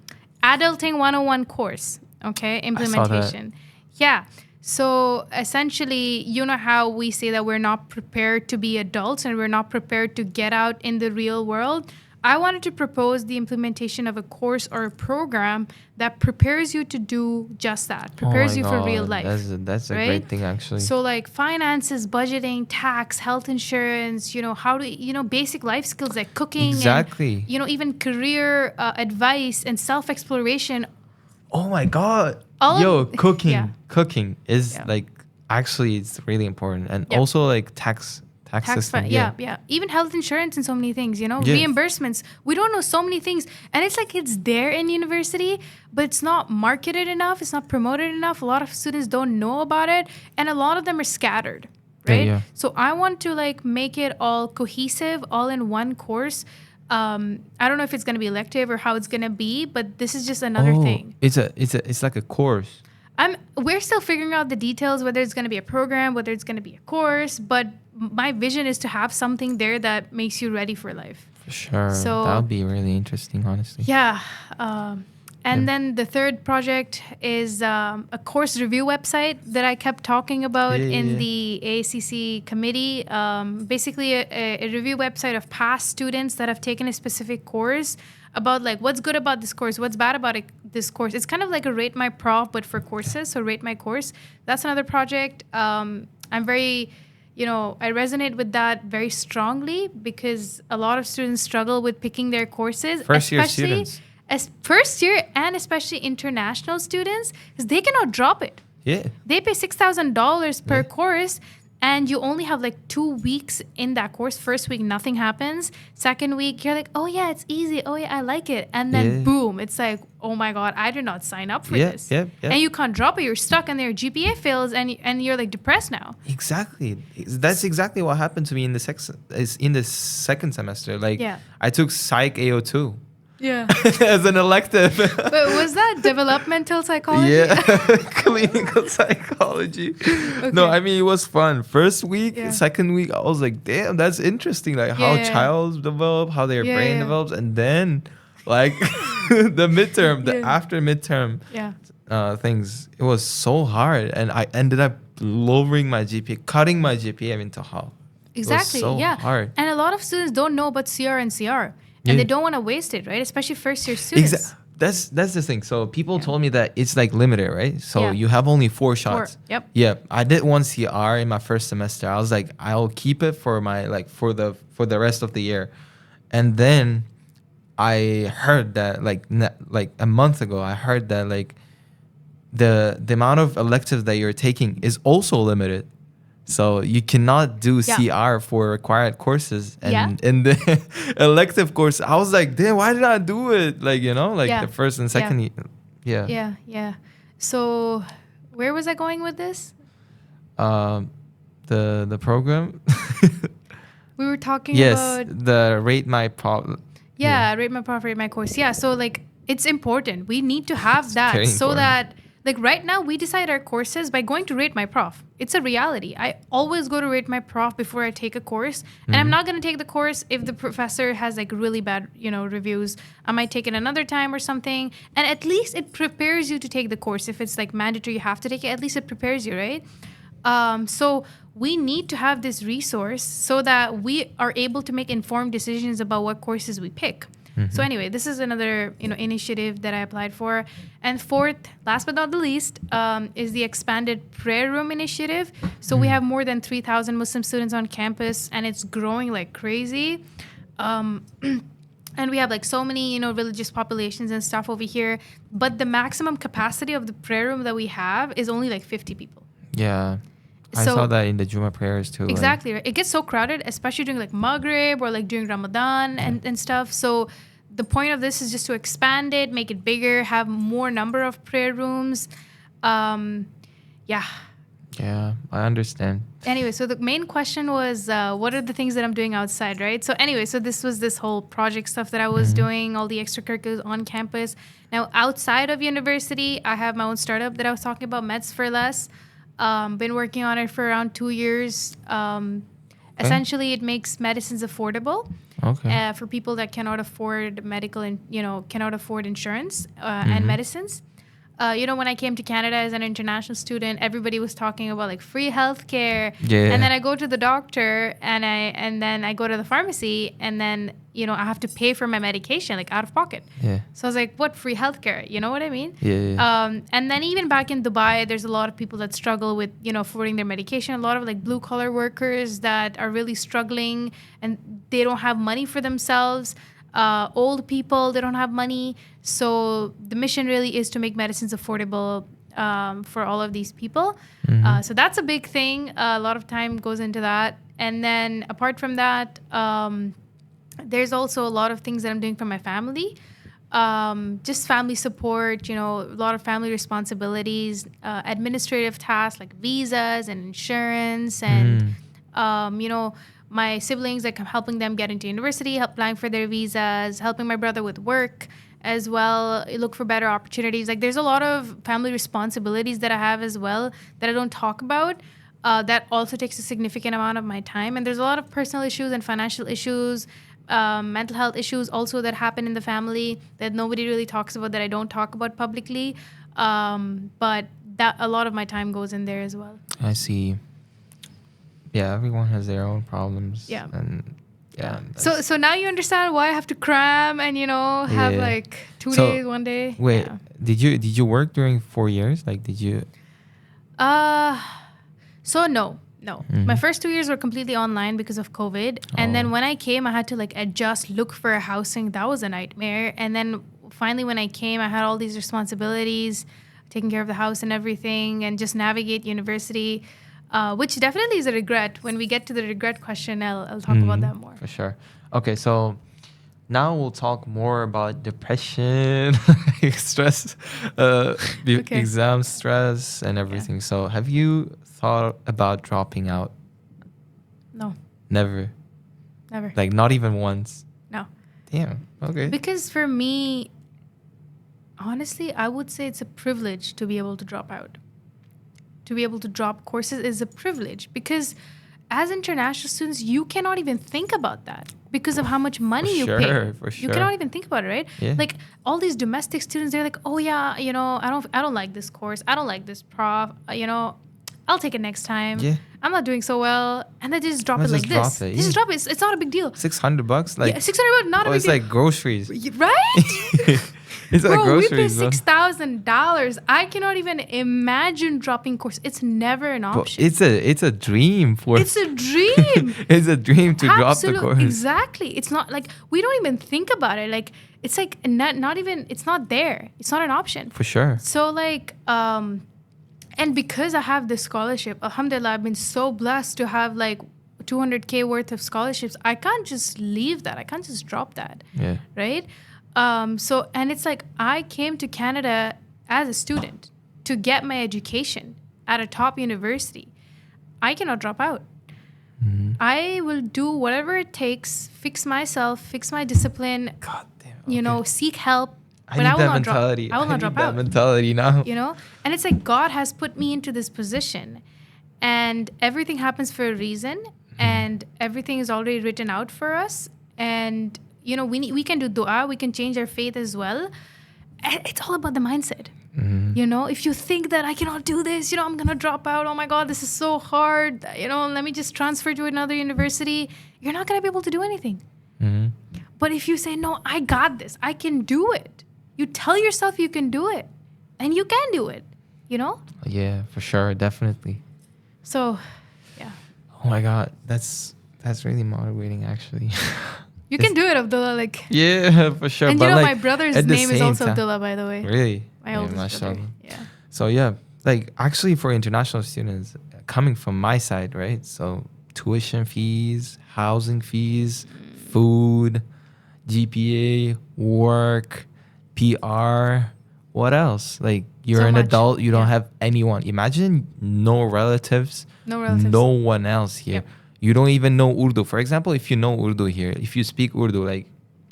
Adulting 101 course. Okay, implementation. Yeah. So essentially, you know how we say that we're not prepared to be adults and we're not prepared to get out in the real world? I wanted to propose the implementation of a course or a program that prepares you to do just that, prepares you for real life. That's a great thing, actually. So like finances, budgeting, tax, health insurance, how to, basic life skills like cooking. Exactly. And, even career advice and self-exploration. Oh my God. Cooking is like, actually, it's really important. And also like tax system. Yeah. Even health insurance and so many things, reimbursements. We don't know so many things. And it's like it's there in university, but it's not marketed enough. It's not promoted enough. A lot of students don't know about it. And a lot of them are scattered, right? Yeah. So I want to like make it all cohesive, all in one course. I don't know if it's going to be elective or how it's going to be, but this is just another thing. It's like a course. We're still figuring out the details, whether it's going to be a program, whether it's going to be a course, but my vision is to have something there that makes you ready for life. For sure. So that would be really interesting, honestly. Yeah. And then the third project is a course review website that I kept talking about in the AACC committee. Basically, a review website of past students that have taken a specific course about like what's good about this course, what's bad about this course. It's kind of like a Rate My Prof, but for courses. So Rate My Course. That's another project. I'm very... I resonate with that very strongly because a lot of students struggle with picking their courses. First-year students. As first year and especially international students, because they cannot drop it. Yeah. They pay $6,000 per course, and you only have like 2 weeks in that course. First week, nothing happens. Second week, you're like, oh yeah, it's easy. Oh yeah, I like it. And then boom, it's like, oh my God, I did not sign up for this. And you can't drop it. You're stuck, and their GPA fails, and you're like depressed now. Exactly. That's exactly what happened to me in the second semester. Like I took Psych AO2. Yeah. As an elective. But was that developmental psychology? Yeah. Clinical psychology. Okay. No, I mean, it was fun. First week, second week, I was like, damn, that's interesting. Like how child develop, how their brain develops. And then like the midterm, after midterm things, it was so hard. And I ended up lowering my GPA, cutting my GPA into half. Exactly. It was so hard. And a lot of students don't know about CR and CR. And they don't want to waste it, right? Especially first-year students. that's the thing. So people Yeah. told me that it's like limited, right? So Yeah. you have only 4 shots. Yep. Yeah, I did 1 CR in my first semester. I was like, I'll keep it for my like for the rest of the year. And then I heard that like a month ago, I heard that like the amount of electives that you're taking is also limited. So you cannot do Yeah. CR for required courses. And Yeah. in the elective course, I was like, damn, why did I do it? Like, like Yeah. the first and Yeah. second year. Yeah. Yeah. So where was I going with this? Um, the program. We were talking Yes, about the rate my problem. yeah, rate my prof, rate my course. Yeah, so like it's important. We need to have It's that very so important. that like right now we decide our courses by going to rate my prof. It's a reality. I always go to rate my prof before I take a course, and I'm not going to take the course if the professor has like really bad, reviews. I might take it another time or something, and at least it prepares you to take the course. If it's like mandatory, you have to take it. At least it prepares you, right? So we need to have this resource so that we are able to make informed decisions about what courses we pick. So anyway, this is another initiative that I applied for. And fourth, last but not the least, is the expanded prayer room initiative. So we have more than 3,000 Muslim students on campus, and it's growing like crazy. And we have like so many religious populations and stuff over here, but the maximum capacity of the prayer room that we have is only like 50 people. Yeah. I So- saw that in the Juma prayers too. Exactly. Right. It gets so crowded, especially during like Maghrib or like during Ramadan and stuff. So the point of this is just to expand it, make it bigger, have more number of prayer rooms. Yeah. Yeah, I understand. Anyway, so the main question was, what are the things that I'm doing outside, right? So anyway, so this was this whole project stuff that I was doing, all the extracurriculars on campus. Now, outside of university, I have my own startup that I was talking about, Meds for Less. Been working on it for around 2 years. Essentially, it makes medicines affordable Okay. for people that cannot afford medical and cannot afford insurance and medicines. When I came to Canada as an international student, everybody was talking about like free healthcare. Yeah. And then I go to the doctor and then I go to the pharmacy and then I have to pay for my medication like out of pocket. Yeah. So I was like, what free healthcare? You know what I mean? Yeah. And then even back in Dubai, there's a lot of people that struggle with, affording their medication. A lot of like blue collar workers that are really struggling and they don't have money for themselves. Old people, they don't have money. So the mission really is to make medicines affordable for all of these people. So that's a big thing. A lot of time goes into that. And then apart from that, there's also a lot of things that I'm doing for my family. Just family support, a lot of family responsibilities, administrative tasks like visas and insurance and, my siblings, like I'm helping them get into university, applying for their visas, helping my brother with work as well, look for better opportunities. Like there's a lot of family responsibilities that I have as well that I don't talk about. That also takes a significant amount of my time. And there's a lot of personal issues and financial issues, mental health issues also that happen in the family that nobody really talks about, that I don't talk about publicly. But that a lot of my time goes in there as well. I see. Yeah, everyone has their own problems. Yeah. And yeah. So now you understand why I have to cram and have Yeah. like 2 So, days, 1 day. Wait, Yeah. did you work during 4 years? Like, did you? So no. My first 2 years were completely online because of COVID. And then when I came, I had to like adjust, look for a housing. That was a nightmare. And then finally when I came, I had all these responsibilities, taking care of the house and everything and just navigate university, which definitely is a regret. When we get to the regret question, I'll talk about that more. For sure. Okay, so now we'll talk more about depression, stress, Okay. exam stress, and everything. So, have you thought about dropping out? No, Never. never. Like, not even once. No. Damn. Okay. Because for me, honestly, I would say it's a privilege to be able to drop out. To be able to drop courses is a privilege because as international students, you cannot even think about that because of how much money you pay. For You sure. cannot even think about it, right? Yeah. Like all these domestic students, they're like, oh yeah, I don't like this course. I don't like this prof. I'll take it next time. Yeah. I'm not doing so well. And then they just drop Let's it like just drop this. it, They just yeah. drop it. It's not a big deal. $600, like, Yeah, $600, not a big it's deal. like groceries. Right? It's like Bro, we pay groceries, bro. $6,000. I cannot even imagine dropping course. It's never an But option. it's a dream for It's a dream. it's a dream to drop the course. Exactly. It's not like we don't even think about it. Like it's like not even. It's not there. It's not an option. For sure. So like and because I have this scholarship, alhamdulillah, I've been so blessed to have like 200K worth of scholarships. I can't just leave that. I can't just drop that. Yeah. Right? So, and it's like I came to Canada as a student to get my education at a top university. I cannot drop out. I will do whatever it takes, fix myself, fix my discipline, God damn. you know, seek help. I But need I will that not mentality. drop. I will not drop that out. mentality now. You know, and it's like God has put me into this position, and everything happens for a reason, and everything is already written out for us. And you know, we can do dua, we can change our faith as well. And it's all about the mindset. You know, if you think that I cannot do this, you know, I'm gonna drop out. Oh my God, this is so hard. You know, let me just transfer to another university. You're not gonna be able to do anything. But if you say, no, I got this, I can do it. You tell yourself you can do it, and you can do it. You know. Yeah, for sure, definitely. So, yeah. Oh my God, that's really motivating, actually. You can do it, Abdullah. Like, Yeah, for sure. and but you know, like, my brother's at the name is same also time- Abdullah, by the way. Really? My oldest brother. mashallah. Yeah. So yeah, like actually for international students, coming from my side, right? So tuition fees, housing fees, food, GPA, work, PR, what else? Like you're So an much. adult, you don't Yeah. have anyone. Imagine no relatives, No relatives. no one else here. Yep. You don't even know Urdu. For example, if you know Urdu here, if you speak Urdu, like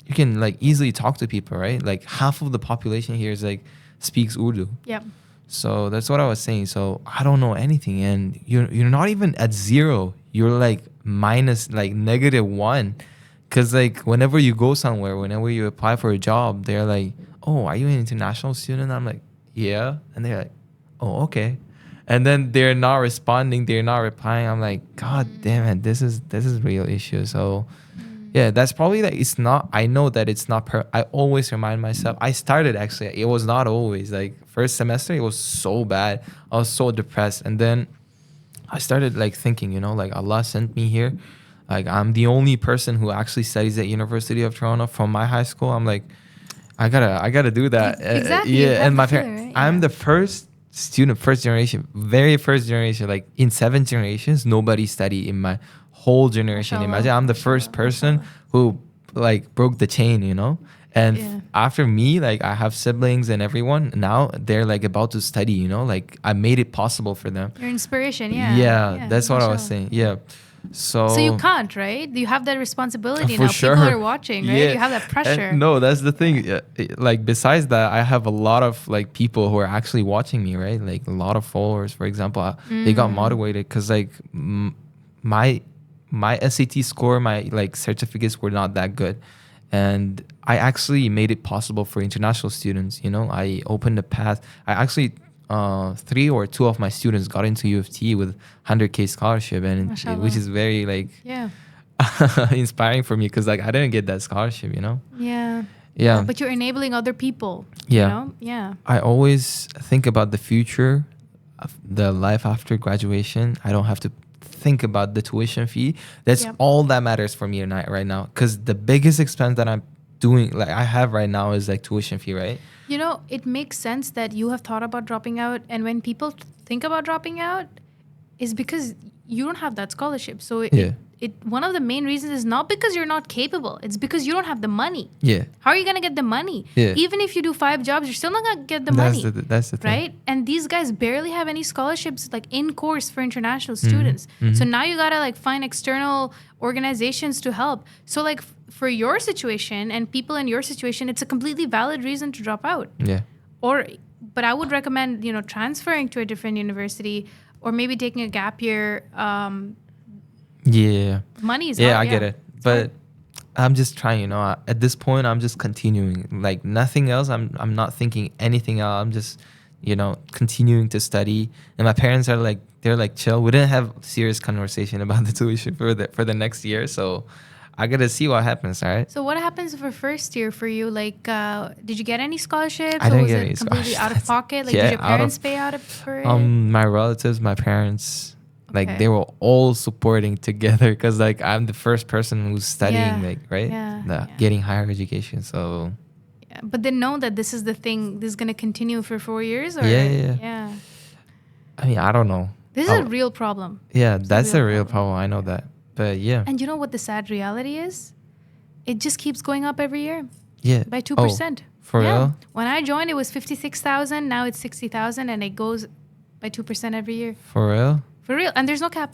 you can like easily talk to people, right? Like half of the population here is like speaks Urdu. Yep. So that's what I was saying. So I don't know anything, and you're not even at zero. You're like minus like -1, because like whenever you go somewhere, whenever you apply for a job, they're like, "Oh, are you an international student?" I'm like, "Yeah," and they're like, "Oh, okay," and then they're not responding. They're not replying. I'm like, "God damn it, this is real issue." So. Yeah, that's probably like it's not. I know that it's not. I always remind myself. I started actually. It was not always like first semester. It was so bad. I was so depressed, and then I started like thinking, you know, like Allah sent me here. Like I'm the only person who actually studies at University of Toronto from my high school. I'm like, I gotta do that. Exactly, you Yeah, have and the my feeling, parents. right? I'm Yeah. the first student, first generation, very first generation. Like in 7 generations, nobody studied in my whole generation. Mashallah. Imagine I'm the first person who like broke the chain, you know. And Yeah. after me, like I have siblings and everyone. Now they're like about to study, you know. Like I made it possible for them. Your inspiration. Yeah. Yeah, that's what I was mashallah. saying. Yeah. So So you can't, right? You have that responsibility For now. sure. People are watching, right? Yeah. You have that And pressure. no, that's the thing. Like besides that, I have a lot of like people who are actually watching me, right? Like a lot of followers, for example. They got motivated because like my SAT score, my like certificates were not that good, and I actually made it possible for international students. You know, I opened a path. I actually 3 or 2 of my students got into UofT with 100K scholarship, and Mashallah. which is very like Yeah. inspiring for me because like I didn't get that scholarship, you know. Yeah. Yeah. But you're enabling other people. Yeah. You know? Yeah. I always think about the future, of the life after graduation. I don't have to think about the tuition fee. That's Yep. all that matters for me right now. Because the biggest expense that I'm doing, like I have right now, is like tuition fee, right? You know, it makes sense that you have thought about dropping out. And when people think about dropping out, is because you don't have that scholarship. So Yeah. one of the main reasons is not because you're not capable. It's because you don't have the money. Yeah. How are you going to get the money? Yeah. Even if you do 5 jobs, you're still not going to get the money. That's the thing. Right? And these guys barely have any scholarships like in course for international students. So now you got to like find external organizations to help. So like for your situation and people in your situation, it's a completely valid reason to drop out. Yeah. But I would recommend, you know, transferring to a different university or maybe taking a gap year. Yeah. Money is Yeah, hard, I get it. But I'm just trying, you know, at this point I'm just continuing. Like nothing else. I'm not thinking anything else. I'm just, you know, continuing to study. And my parents are like, they're like chill. We didn't have serious conversation about the tuition for the next year. So I gotta see what happens. All right. So what happens for first year for you? Like, did you get any scholarships? I Or didn't was get it any completely out of scholarships. pocket? Like, Yeah, did your out of- parents pay out for it? My relatives, my parents, like Okay. they were all supporting together because like I'm the first person who's studying, Yeah, like right, yeah. getting higher education. So Yeah, but they know that this is the thing. This is gonna continue for 4 years, or yeah. I mean, I don't know. This is a real problem. Yeah, It's that's a real problem. I know that, but yeah, And you know what the sad reality is? It just keeps going up every year yeah. by 2%. For real? When I joined, it was 56,000. Now it's 60,000, and it goes by 2% every year. For real? For real. And there's no cap.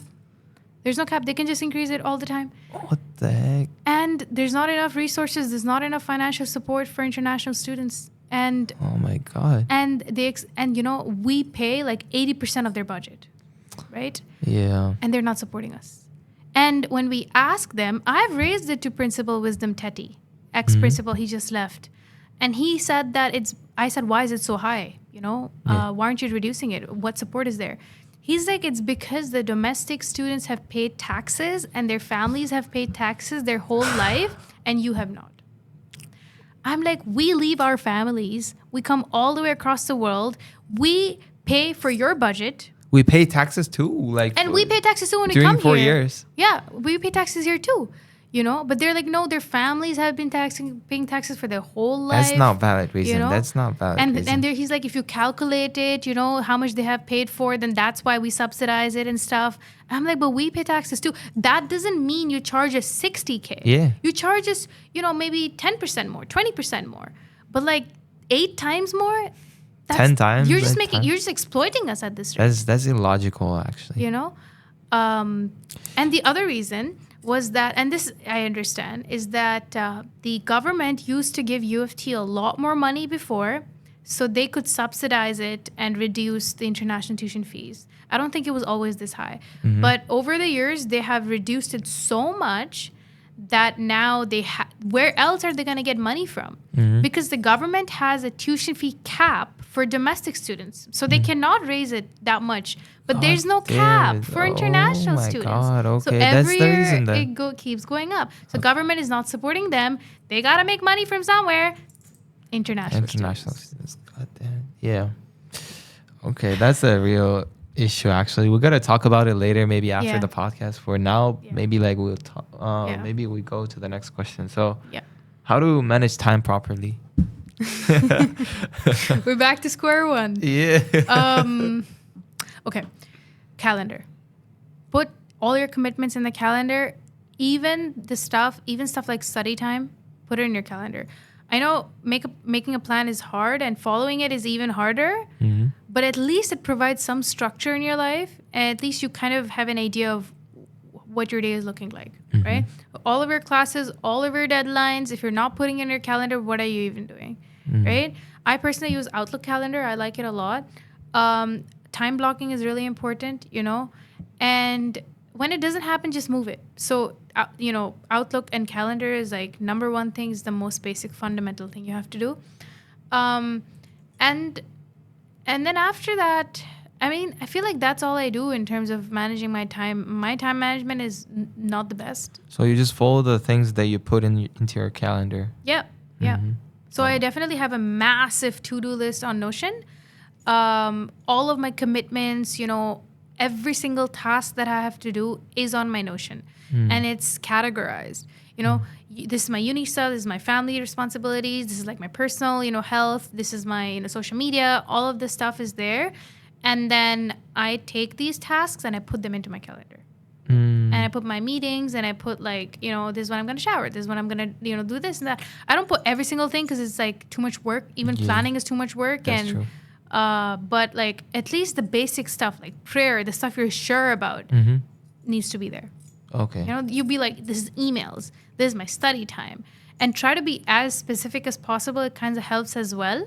There's no cap. They can just increase it all the time. What the heck? And there's not enough resources. There's not enough financial support for international students. And Oh my god. and you know, we pay like 80% of their budget, right? Yeah. And they're not supporting us. And when we ask them, I've raised it to Principal Wisdom Teti, ex-principal. He just left, and he said that I said, why is it so high? You know, why aren't you reducing it? What support is there? He's like, it's because the domestic students have paid taxes and their families have paid taxes their whole life, and you have not. I'm like, we leave our families, we come all the way across the world, we pay for your budget. We pay taxes too, like. And we pay taxes too when we during come 4 here. years. Yeah, we pay taxes here too, you know. But they're like, no, their families have been paying taxes for their whole life. That's not valid reason. You know? That's not valid reason. And he's like, if you calculate it, you know, how much they have paid for, then that's why we subsidize it and stuff. I'm like, but we pay taxes too. That doesn't mean you charge us 60K. Yeah. You charge us, you know, maybe 10% more, 20% more, but like 8 times more. 10 times. You're just like you're just exploiting us at this rate. That's illogical, actually. You know, and the other reason was that, and this I understand, is that the government used to give UofT a lot more money before, so they could subsidize it and reduce the international tuition fees. I don't think it was always this high, but over the years they have reduced it so much that now where else are they going to get money from? Because the government has a tuition fee cap for domestic students, so they cannot raise it that much. But there's no cap for international students. God, okay. So That's every the year reason then. it keeps going up. So government is not supporting them. They got to make money from somewhere. International students. God damn. Yeah. Okay, that's a real issue, actually. We're gonna talk about it later, maybe after the podcast. For now, maybe like we'll talk. Maybe we go to the next question. So, how to manage time properly? We're back to square one. Yeah. Okay. Calendar. Put all your commitments in the calendar. Even stuff like study time. Put it in your calendar. I know making a plan is hard, and following it is even harder. But at least it provides some structure in your life, and at least you kind of have an idea of what your day is looking like, right? All of your classes, all of your deadlines. If you're not putting in your calendar, what are you even doing, right? I personally use Outlook calendar. I like it a lot. Time blocking is really important, you know, and when it doesn't happen, just move it. So, you know, Outlook and calendar is like number one thing, is the most basic fundamental thing you have to do. And then after that, I mean, I feel like that's all I do in terms of managing my time. My time management is not the best. So you just follow the things that you put into your calendar. Yeah. So I definitely have a massive to-do list on Notion. All of my commitments, you know, every single task that I have to do is on my Notion, and it's categorized. You know, this is my uni stuff, this is my family responsibilities, this is like my personal, you know, health, this is my, you know, social media, all of this stuff is there. And then I take these tasks and I put them into my calendar. And I put my meetings, and I put like, you know, this is when I'm going to shower, this is when I'm going to, you know, do this and that. I don't put every single thing because it's like too much work. Even planning is too much work. That's true. But like at least the basic stuff like prayer, the stuff you're sure about needs to be there. Okay. You know, you be like, this is emails, this is my study time, and try to be as specific as possible. It kind of helps as well.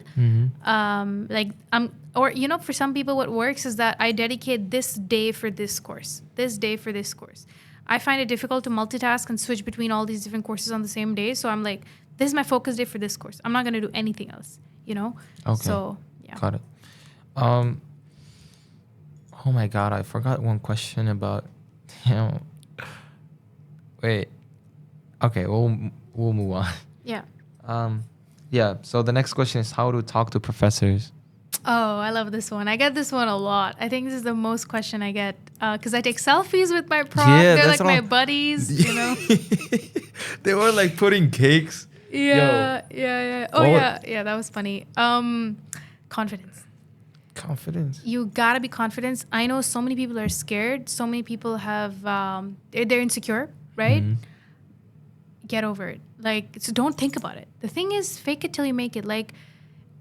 Or, you know, for some people what works is that I dedicate this day for this course, this day for this course. I find it difficult to multitask and switch between all these different courses on the same day. So I'm like, this is my focus day for this course. I'm not going to do anything else, you know? Okay. So, yeah. Got it. Oh my God, I forgot one question about, you know, wait. Okay, we'll move on. Yeah. Yeah. So the next question is how to talk to professors. Oh, I love this one. I get this one a lot. I think this is the most question I get because I take selfies with my prof. Yeah, They're that's like what my I'm- buddies, you know? They were like putting cakes. Yeah, yeah. Oh, What? yeah, that was funny. Confidence. Confidence. You gotta be confident. I know so many people are scared. So many people have, they're insecure, right? Mhm. Get over it. Like, so don't think about it. The thing is, fake it till you make it. Like,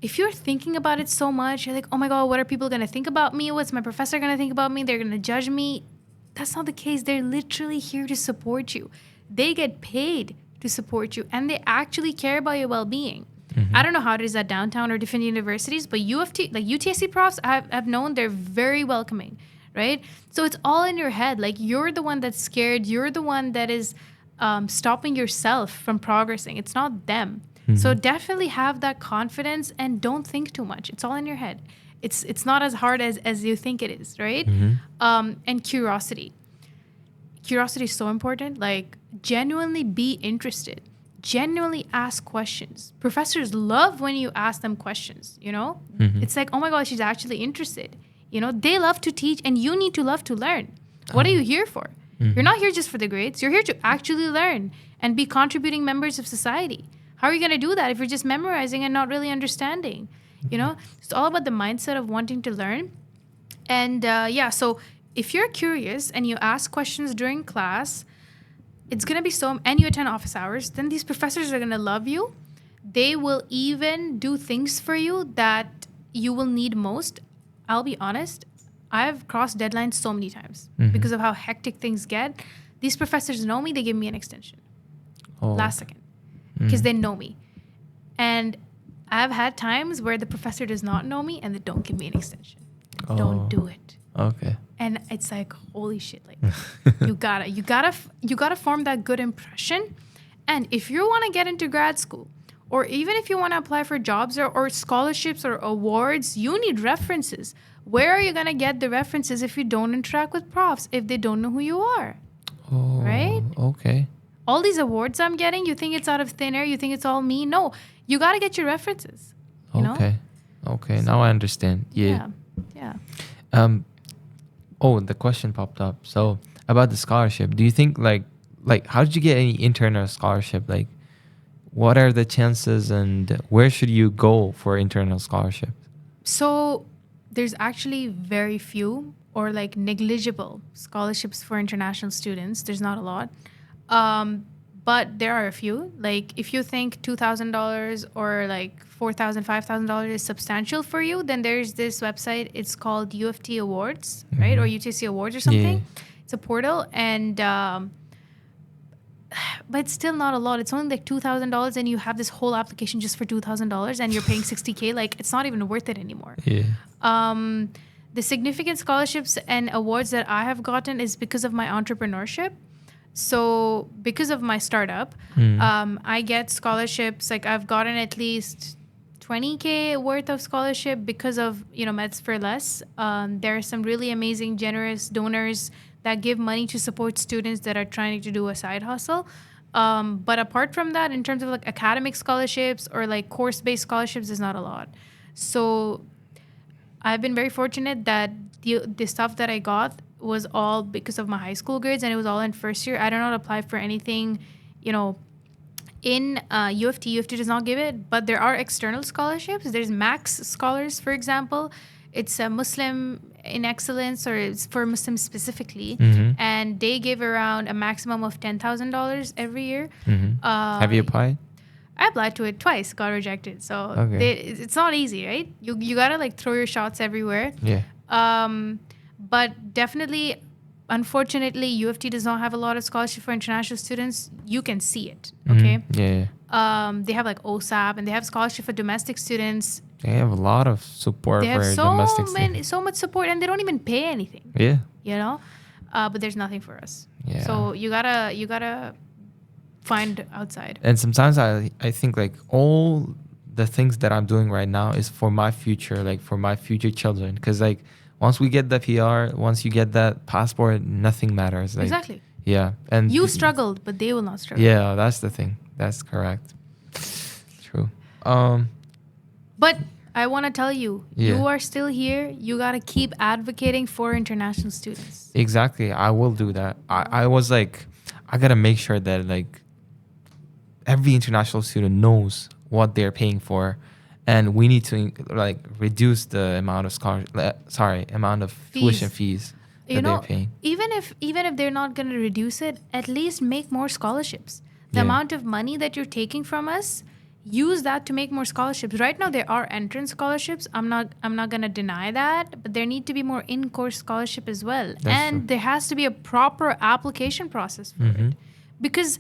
if you're thinking about it so much, you're like, oh my God, what are people gonna think about me? What's my professor gonna think about me? They're gonna judge me. That's not the case. They're literally here to support you. They get paid to support you, and they actually care about your well-being. I don't know how it is at downtown or different universities, but UofT, like UTSC profs, I've known they're very welcoming, right? So it's all in your head. Like you're the one that's scared. You're the one that is stopping yourself from progressing. It's not them. So definitely have that confidence and don't think too much. It's all in your head. It's not as hard as you think it is, right? And curiosity. Curiosity is so important. Like genuinely be interested. Genuinely ask questions. Professors love when you ask them questions, you know? It's like, oh my God, she's actually interested. You know, they love to teach and you need to love to learn. What are you here for? You're not here just for the grades. You're here to actually learn and be contributing members of society. How are you going to do that if you're just memorizing and not really understanding? You know, it's all about the mindset of wanting to learn. And so if you're curious and you ask questions during class, it's going to be and you attend office hours, then these professors are going to love you. They will even do things for you that you will need most. I'll be honest, I've crossed deadlines so many times because of how hectic things get. These professors know me, they give me an extension. Last second. Because they know me. And I've had times where the professor does not know me and they don't give me an extension. Don't do it. Okay. And it's like, holy shit, like you gotta form that good impression. And if you want to get into grad school, or even if you want to apply for jobs or scholarships or awards, you need references. Where are you gonna get the references if you don't interact with profs, if they don't know who you are? Right? Okay. All these awards I'm getting, you think it's out of thin air, you think it's all me. No, you got to get your references. You know? Okay. So, now I understand. Yeah. The question popped up. So about the scholarship, do you think like how did you get any internal scholarship? Like what are the chances and where should you go for internal scholarship? So there's actually very few or like negligible scholarships for international students. There's not a lot. But there are a few. Like if you think $2,000 or like $4,000, $5,000 is substantial for you, then there's this website. It's called UofT Awards, right? Or UTC Awards or something. Yeah. It's a portal, and but it's still not a lot. It's only like $2,000, and you have this whole application just for $2,000, and you're paying $60K. Like it's not even worth it anymore. Yeah. The significant scholarships and awards that I have gotten is because of my entrepreneurship. So because of my startup, I get scholarships. Like I've gotten at least $20K worth of scholarship because of, Meds for Less. There are some really amazing, generous donors that give money to support students that are trying to do a side hustle. But apart from that, in terms of like academic scholarships or like course-based scholarships, there's not a lot. So I've been very fortunate that the stuff that I got was all because of my high school grades, and it was all in first year. I did not apply for anything, in UofT. UofT does not give it, but there are external scholarships. There's Max Scholars, for example. It's a Muslim in excellence, or it's for Muslims specifically, and they give around a maximum of $10,000 every year. Have you applied? I applied to it twice, got rejected. So it's not easy, right? You gotta like throw your shots everywhere. Yeah. But definitely, unfortunately, UofT does not have a lot of scholarship for international students. You can see it, okay? Yeah. They have like OSAP, and they have scholarship for domestic students. They have a lot of support They have for domestic students. so much support, and they don't even pay anything. Yeah. But there's nothing for us. Yeah. So you gotta find outside. And sometimes I think like all the things that I'm doing right now is for my future, like for my future children. Because like once we get the PR, once you get that passport, nothing matters. Like, Exactly. Yeah. And You struggled, but they will not struggle. Yeah, that's the thing. That's correct. True. But I want to tell you, Yeah. you are still here. You got to keep advocating for international students. Exactly. I will do that. I was like, I got to make sure that like every international student knows what they're paying for, and we need to like reduce the amount of amount of tuition fees that they're paying. Even if they're not going to reduce it, at least make more scholarships. The amount of money that you're taking from us, use that to make more scholarships. Right now there are entrance scholarships. I'm not going to deny that, but there need to be more in-course scholarship as well. And there has to be a proper application process for it. Because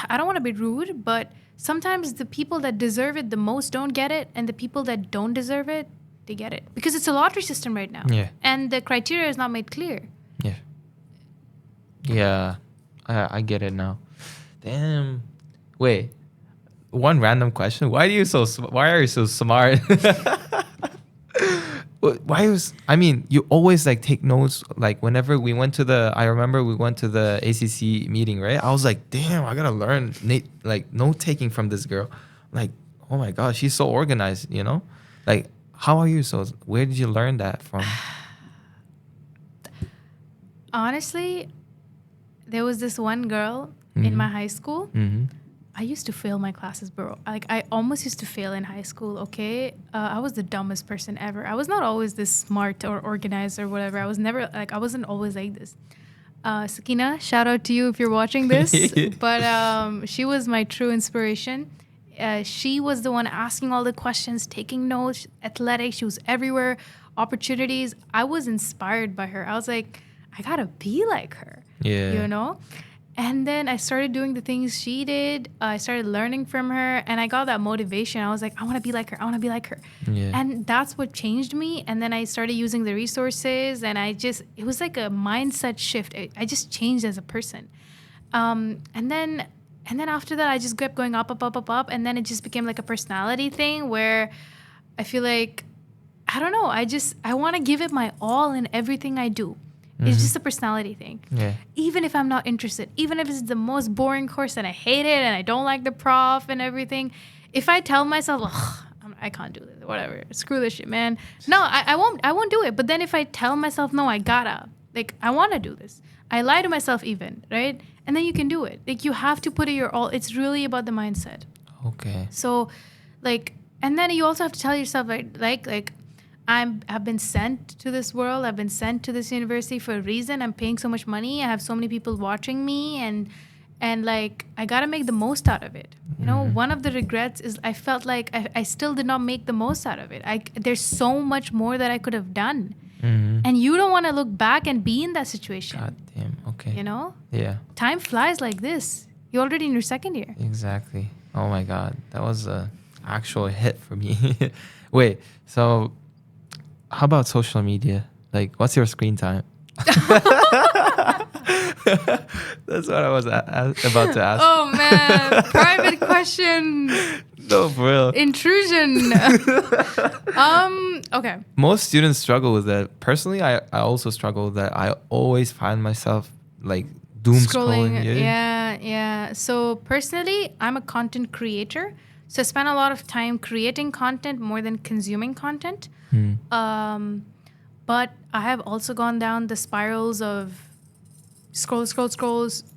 I don't want to be rude, but sometimes the people that deserve it the most don't get it, and the people that don't deserve it, they get it. Because it's a lottery system right now. Yeah. And the criteria is not made clear. Yeah. Yeah. I get it now. Damn. Wait. One random question. Why are you so smart? You always like take notes. Like whenever we went to I remember we went to the ACC meeting, right? I was like, damn, I gotta learn note taking from this girl. Like, oh my God, she's so organized, you know? Like, how are you? So where did you learn that from? Honestly, there was this one girl in my high school. I used to fail my classes, bro. Like, I almost used to fail in high school, okay? I was the dumbest person ever. I was not always this smart or organized or whatever. I wasn't always like this. Sakina, shout out to you if you're watching this. But she was my true inspiration. She was the one asking all the questions, taking notes, athletics. She was everywhere, opportunities. I was inspired by her. I was like, I gotta be like her, you know? And then I started doing the things she did. I started learning from her, and I got that motivation. I was like, I want to be like her. I want to be like her. Yeah. And that's what changed me. And then I started using the resources, and it was like a mindset shift. I just changed as a person. And then after that, I just kept going up. And then it just became like a personality thing where I feel like, I don't know. I want to give it my all in everything I do. It's just a personality thing. Yeah. Even if I'm not interested, even if it's the most boring course and I hate it and I don't like the prof and everything, if I tell myself, I can't do this, whatever, screw this shit, man. No, I won't do it. But then if I tell myself, no, I gotta, like, I want to do this. I lie to myself even, right? And then you can do it. Like, you have to put it your all. It's really about the mindset. Okay. So, like, and then you also have to tell yourself, like, I've been sent to this world. I've been sent to this university for a reason. I'm paying so much money. I have so many people watching me, and like, I gotta make the most out of it. You know, one of the regrets is I felt like I still did not make the most out of it. There's so much more that I could have done, and you don't want to look back and be in that situation. God damn. Okay. You know? Yeah. Time flies like this. You're already in your second year. Exactly. Oh my God, that was a actual hit for me. Wait, so. How about social media? Like, what's your screen time? That's what I was about to ask. Oh, man. Private question. No, for real. Intrusion. Okay. Most students struggle with that. Personally, I also struggle with that. I always find myself, like, doom scrolling. Yeah. So, personally, I'm a content creator. So I spend a lot of time creating content more than consuming content. But I have also gone down the spirals of scrolls,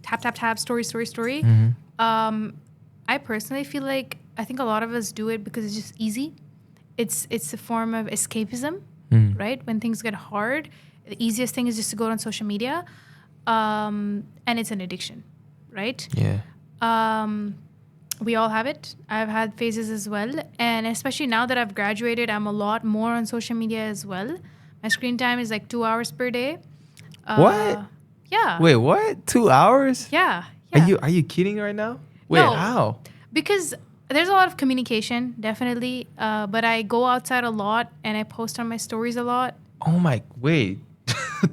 tap, story. I personally feel like I think a lot of us do it because it's just easy. It's a form of escapism, right? When things get hard, the easiest thing is just to go on social media. And it's an addiction, right? Yeah. We all have it. I've had phases as well. And especially now that I've graduated, I'm a lot more on social media as well. My screen time is like 2 hours per day. What? Yeah. Wait, what? 2 hours? Yeah. Are you kidding right now? Wait, no, how? Because there's a lot of communication, definitely. But I go outside a lot and I post on my stories a lot. Oh my, wait.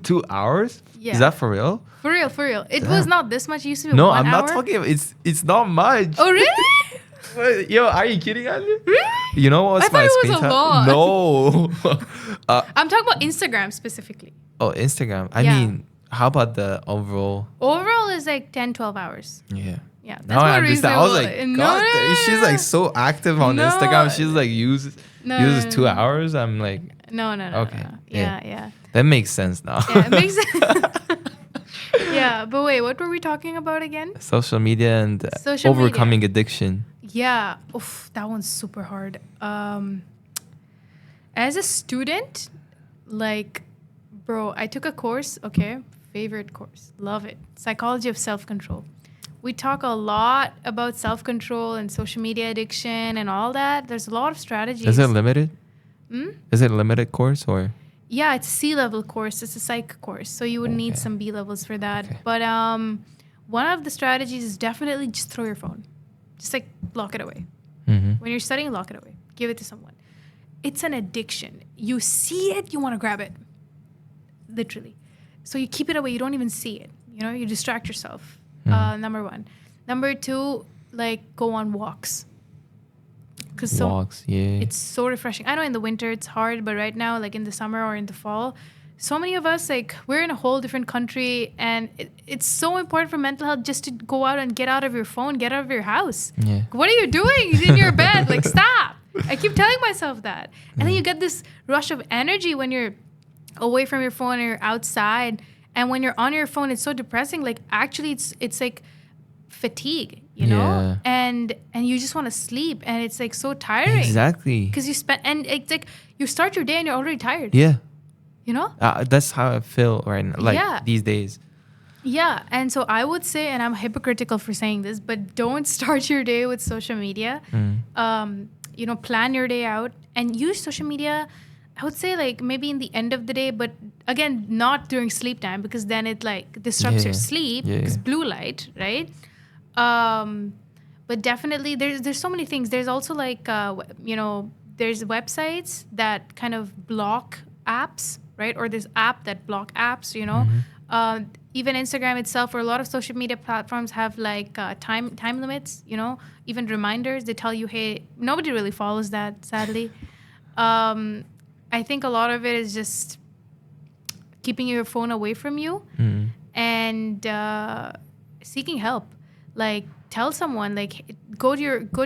2 hours? Yeah. Is that for real? For real. It was not this much. It used to be no, 1 I'm hour. not talking about it's not much. Oh, really? Wait, yo, are you kidding, Aliya? Really? You know what's my screen time? I thought it was a lot. No. I'm talking about Instagram specifically. Oh, Instagram. I mean, How about the overall? Overall is like 10, 12 hours. Yeah. Yeah, that's Now I more understand. I was reasonable. like, No, God, no, no, she's no, like no. so active on No. Instagram. She's like uses No, 2 no. hours. I'm like, No. okay, No. Yeah. that makes sense now. Yeah, it makes sense. Yeah, but wait, what were we talking about again? Social media and Social media. overcoming addiction. Yeah, oof, that one's super hard. As a student, like, bro, I took a course, okay? Favorite course. Love it. Psychology of self-control. We talk a lot about self-control and social media addiction and all that. There's a lot of strategies. Is it limited? Hmm? Is it a limited course or? Yeah, it's a C-level course. It's a psych course. So you would need Okay. some B-levels for that. Okay. But one of the strategies is definitely just throw your phone. Just like lock it away. Mm-hmm. When you're studying, lock it away. Give it to someone. It's an addiction. You see it, you want to grab it. Literally. So you keep it away. You don't even see it. You know, you distract yourself. Number one. Number two, like go on walks. Because Walks, yeah. it's so refreshing. I know in the winter it's hard, but right now, like in the summer or in the fall, so many of us, like we're in a whole different country, and it's so important for mental health just to go out and get out of your phone, get out of your house. Yeah. What are you doing? You're in your bed. Like, stop. I keep telling myself that. And then you get this rush of energy when you're away from your phone and you're outside. And when you're on your phone, it's so depressing. Like, actually, it's like fatigue, you know? Yeah. And you just want to sleep. And it's like so tiring. Exactly. Because you spend, and it's like you start your day and you're already tired. Yeah. You know? That's how I feel right now. Like Yeah. these days. Yeah. And so I would say, and I'm hypocritical for saying this, but don't start your day with social media. You know, plan your day out and use social media. I would say like maybe in the end of the day, but again, not during sleep time, because then it like disrupts your sleep. Yeah. Because blue light, right? But definitely there's so many things. There's also like, you know, there's websites that kind of block apps, right? Or there's app that block apps, you know. Even Instagram itself or a lot of social media platforms have like time limits, you know, even reminders. They tell you, hey, nobody really follows that, sadly. I think a lot of it is just keeping your phone away from you and seeking help. Like tell someone, like go to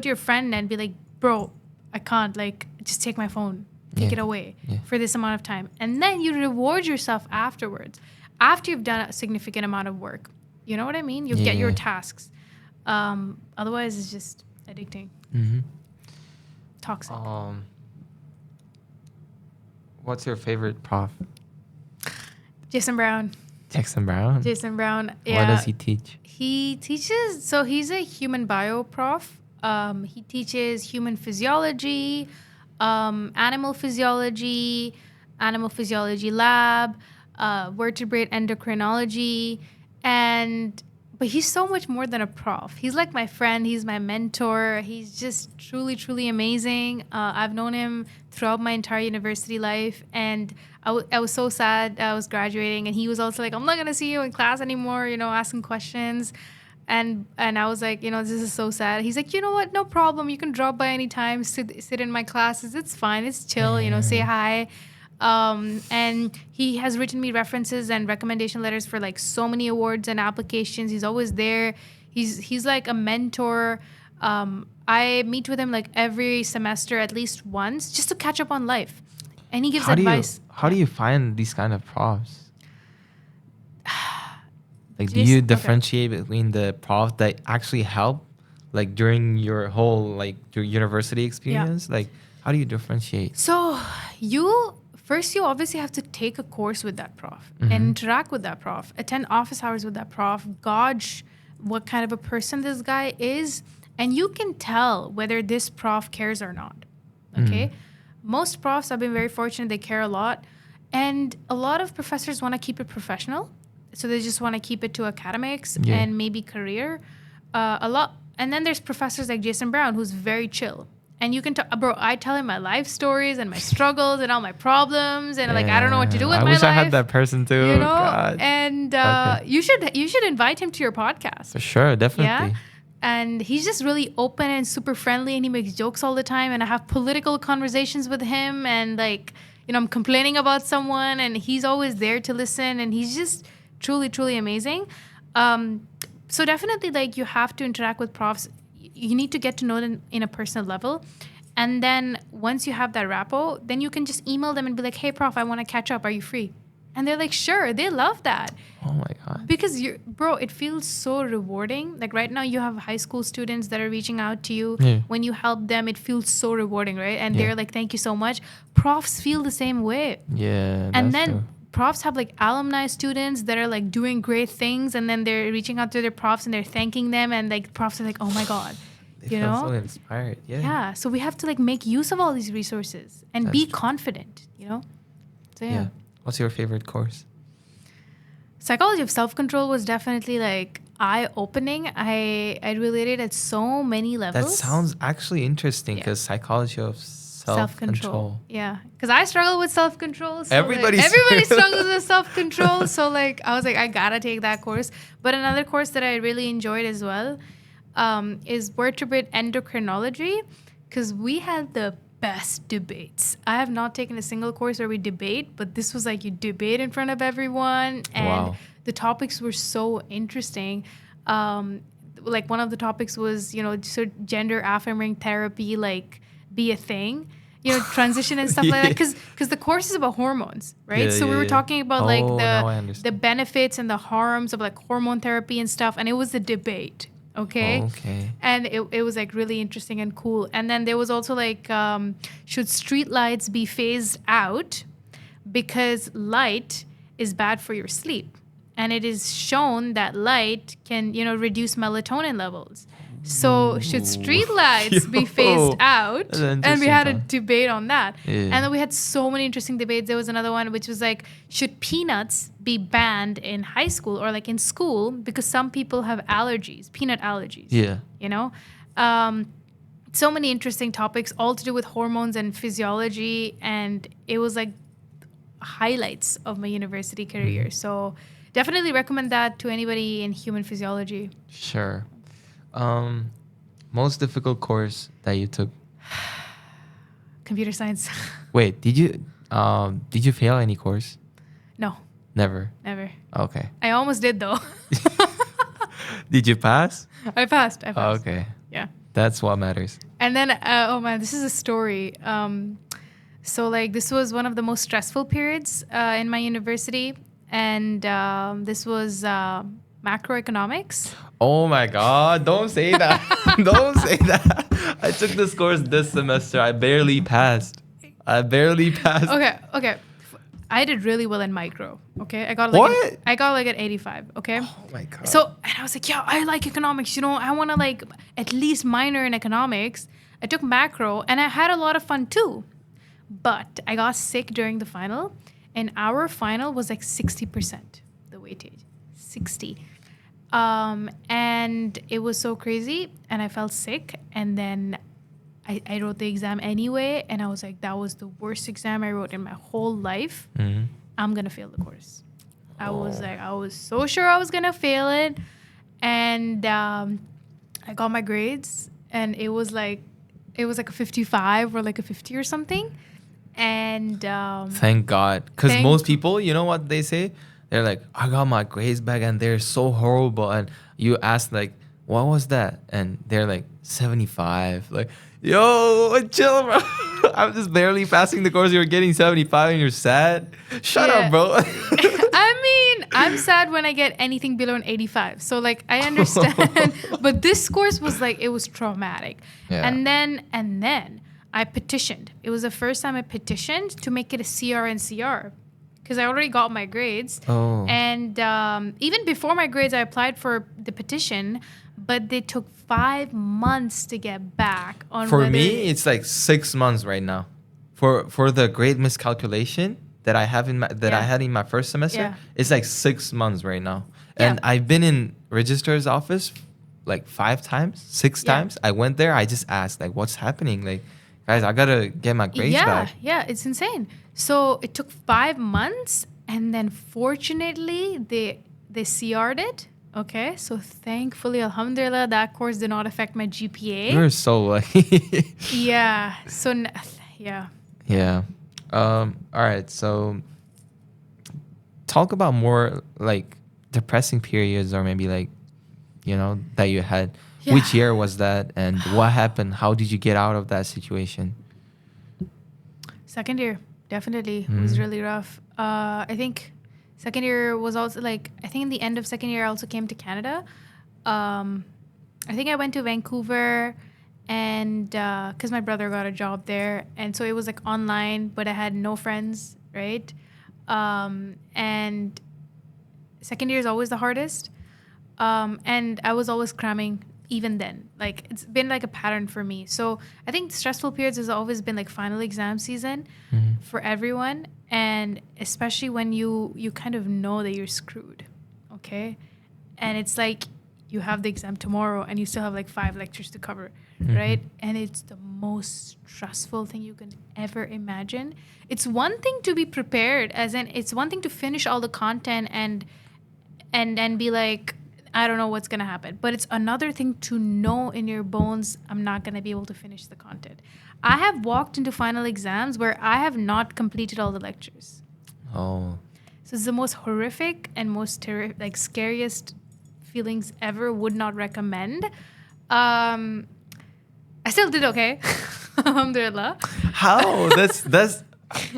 your friend and be like, bro, I can't, like just take my phone, take it away for this amount of time. And then you reward yourself afterwards. After you've done a significant amount of work. You know what I mean? You get your tasks. Otherwise, it's just addicting. Toxic. What's your favorite prof? Jason Brown. Jackson Brown? Jason Brown. Yeah. What does he teach? He teaches, so he's a human bio prof. He teaches human physiology, animal physiology lab, vertebrate endocrinology, but he's so much more than a prof. He's like my friend. He's my mentor. He's just truly, truly amazing. I've known him throughout my entire university life, and I was so sad I was graduating, and he was also like, I'm not gonna see you in class anymore, you know, asking questions. And I was like, you know, this is so sad. He's like, you know what? No problem. You can drop by anytime, sit in my classes. It's fine. It's chill, you know, say hi. And he has written me references and recommendation letters for like so many awards and applications. He's always there. He's like a mentor. I meet with him like every semester at least once just to catch up on life. And he gives advice. How do you find these kind of profs? Like, do Just- you okay. differentiate between the profs that actually help, like during your whole like your university experience? Like, how do you differentiate? So you obviously have to take a course with that prof and interact with that prof, attend office hours with that prof, gauge what kind of a person this guy is, and you can tell whether this prof cares or not. Okay? Most profs, I've been very fortunate, they care a lot. And a lot of professors want to keep it professional. So they just want to keep it to academics and maybe career. And then there's professors like Jason Brown, who's very chill. And you can bro, I tell him my life stories and my struggles and all my problems, and like I don't know what to do with my life. I wish I had that person too. You know, God. and you should invite him to your podcast. For sure, definitely. Yeah, and he's just really open and super friendly, and he makes jokes all the time. And I have political conversations with him, and like, you know, I'm complaining about someone, and he's always there to listen, and he's just truly, truly amazing. So definitely, like, you have to interact with profs. You need to get to know them in a personal level. And then once you have that rapport, then you can just email them and be like, hey, prof, I want to catch up. Are you free? And they're like, sure. They love that. Oh my God. Because bro, it feels so rewarding. Like right now you have high school students that are reaching out to you. Yeah. When you help them, it feels so rewarding, right? And Yeah. they're like, thank you so much. Profs feel the same way. Yeah. And that's then true. profs have like alumni students that are like doing great things, and then they're reaching out to their profs and they're thanking them, and like profs are like, oh my God. They feel so inspired. Yeah. Yeah. So we have to like make use of all these resources and That's be true. confident, So Yeah. What's your favorite course? Psychology of self-control was definitely like eye-opening. I related at so many levels. That sounds actually interesting because psychology of self-control. Yeah, because I struggle with self-control. So Everybody everybody struggles. struggles with self-control. So like I was like, I gotta take that course. But another course that I really enjoyed as well is vertebrate endocrinology, because we had the best debates. I have not taken a single course where we debate, but this was like you debate in front of everyone, and the topics were so interesting. Like one of the topics was, so gender affirming therapy, like be a thing, transition and stuff like that. Because the course is about hormones, right? Yeah, so we were talking about like now I the understand. benefits and the harms of like hormone therapy and stuff, and it was a debate. Okay. And it was like really interesting and cool. And then there was also like, should street lights be phased out because light is bad for your sleep? And it is shown that light can, reduce melatonin levels. So should street lights be phased out? That's an And we had a interesting debate on that. Yeah. And then we had so many interesting debates. There was another one which was like, should peanuts be banned in high school or like in school because some people have allergies, peanut allergies? Yeah. So many interesting topics, all to do with hormones and physiology. And it was like highlights of my university career. So definitely recommend that to anybody in human physiology. Sure. Most difficult course that you took? Computer science. Wait, did you fail any course? No, Never. never. Okay. I almost did though. Did you pass? I passed. Okay. Yeah. That's what matters. And then, oh man, this is a story. So like this was one of the most stressful periods in my university. And this was macroeconomics. Oh my God, don't say that. Don't say that. I took this course this semester. I barely passed. Okay. I did really well in micro. Okay, I got like an 85. Okay. Oh my God. So and I was like, yeah, I like economics. I want to like at least minor in economics. I took macro and I had a lot of fun too, but I got sick during the final, and our final was like 60% the weightage, 60. And it was so crazy, and I felt sick, and then I wrote the exam anyway, and I was like, that was the worst exam I wrote in my whole life. Mm-hmm. I'm gonna fail the course. I was so sure I was gonna fail it, and I got my grades, and it was like a 55 or like a 50 or something, and Thank God, because most people, you know what they say? They're like, I got my grades back and they're so horrible. And you ask like, what was that? And they're like 75. Like, yo, chill, bro. I'm just barely passing the course. You're getting 75 and you're sad. Shut up, bro. I mean, I'm sad when I get anything below an 85. So like, I understand. But this course was like, it was traumatic. Yeah. And then I petitioned. It was the first time I petitioned to make it a CR and CR. Because I already got my grades. Oh. And even before my grades, I applied for the petition, but they took 5 months to get back on. For me, it's like 6 months right now. For the grade miscalculation that I have I had in my first semester, it's like 6 months right now. And I've been in registrar's office like 5 times, 6 times. I went there. I just asked like, what's happening? Like, guys, I gotta get my grades back. Yeah, it's insane. So it took 5 months, and then fortunately they CR'd it. Okay, so thankfully, alhamdulillah, that course did not affect my GPA. You're so lucky. Yeah. So yeah. Yeah. All right. So talk about more like depressing periods, or maybe like, that you had? Yeah. Which year was that, and what happened? How did you get out of that situation? Second year, definitely was really rough. I think second year was also like, I think in the end of second year, I also came to Canada. I think I went to Vancouver, and because my brother got a job there, and so it was like online, but I had no friends, right? And second year is always the hardest. And I was always cramming even then. Like, it's been like a pattern for me. So I think stressful periods has always been like final exam season for everyone. And especially when you kind of know that you're screwed, okay? And it's like you have the exam tomorrow and you still have like 5 lectures to cover, right? And it's the most stressful thing you can ever imagine. It's one thing to be prepared, as in it's one thing to finish all the content and be like, I don't know what's going to happen. But it's another thing to know in your bones, I'm not going to be able to finish the content. I have walked into final exams where I have not completed all the lectures. Oh. So it's the most horrific and most scariest feelings ever. Would not recommend. I still did okay. Alhamdulillah. How? That's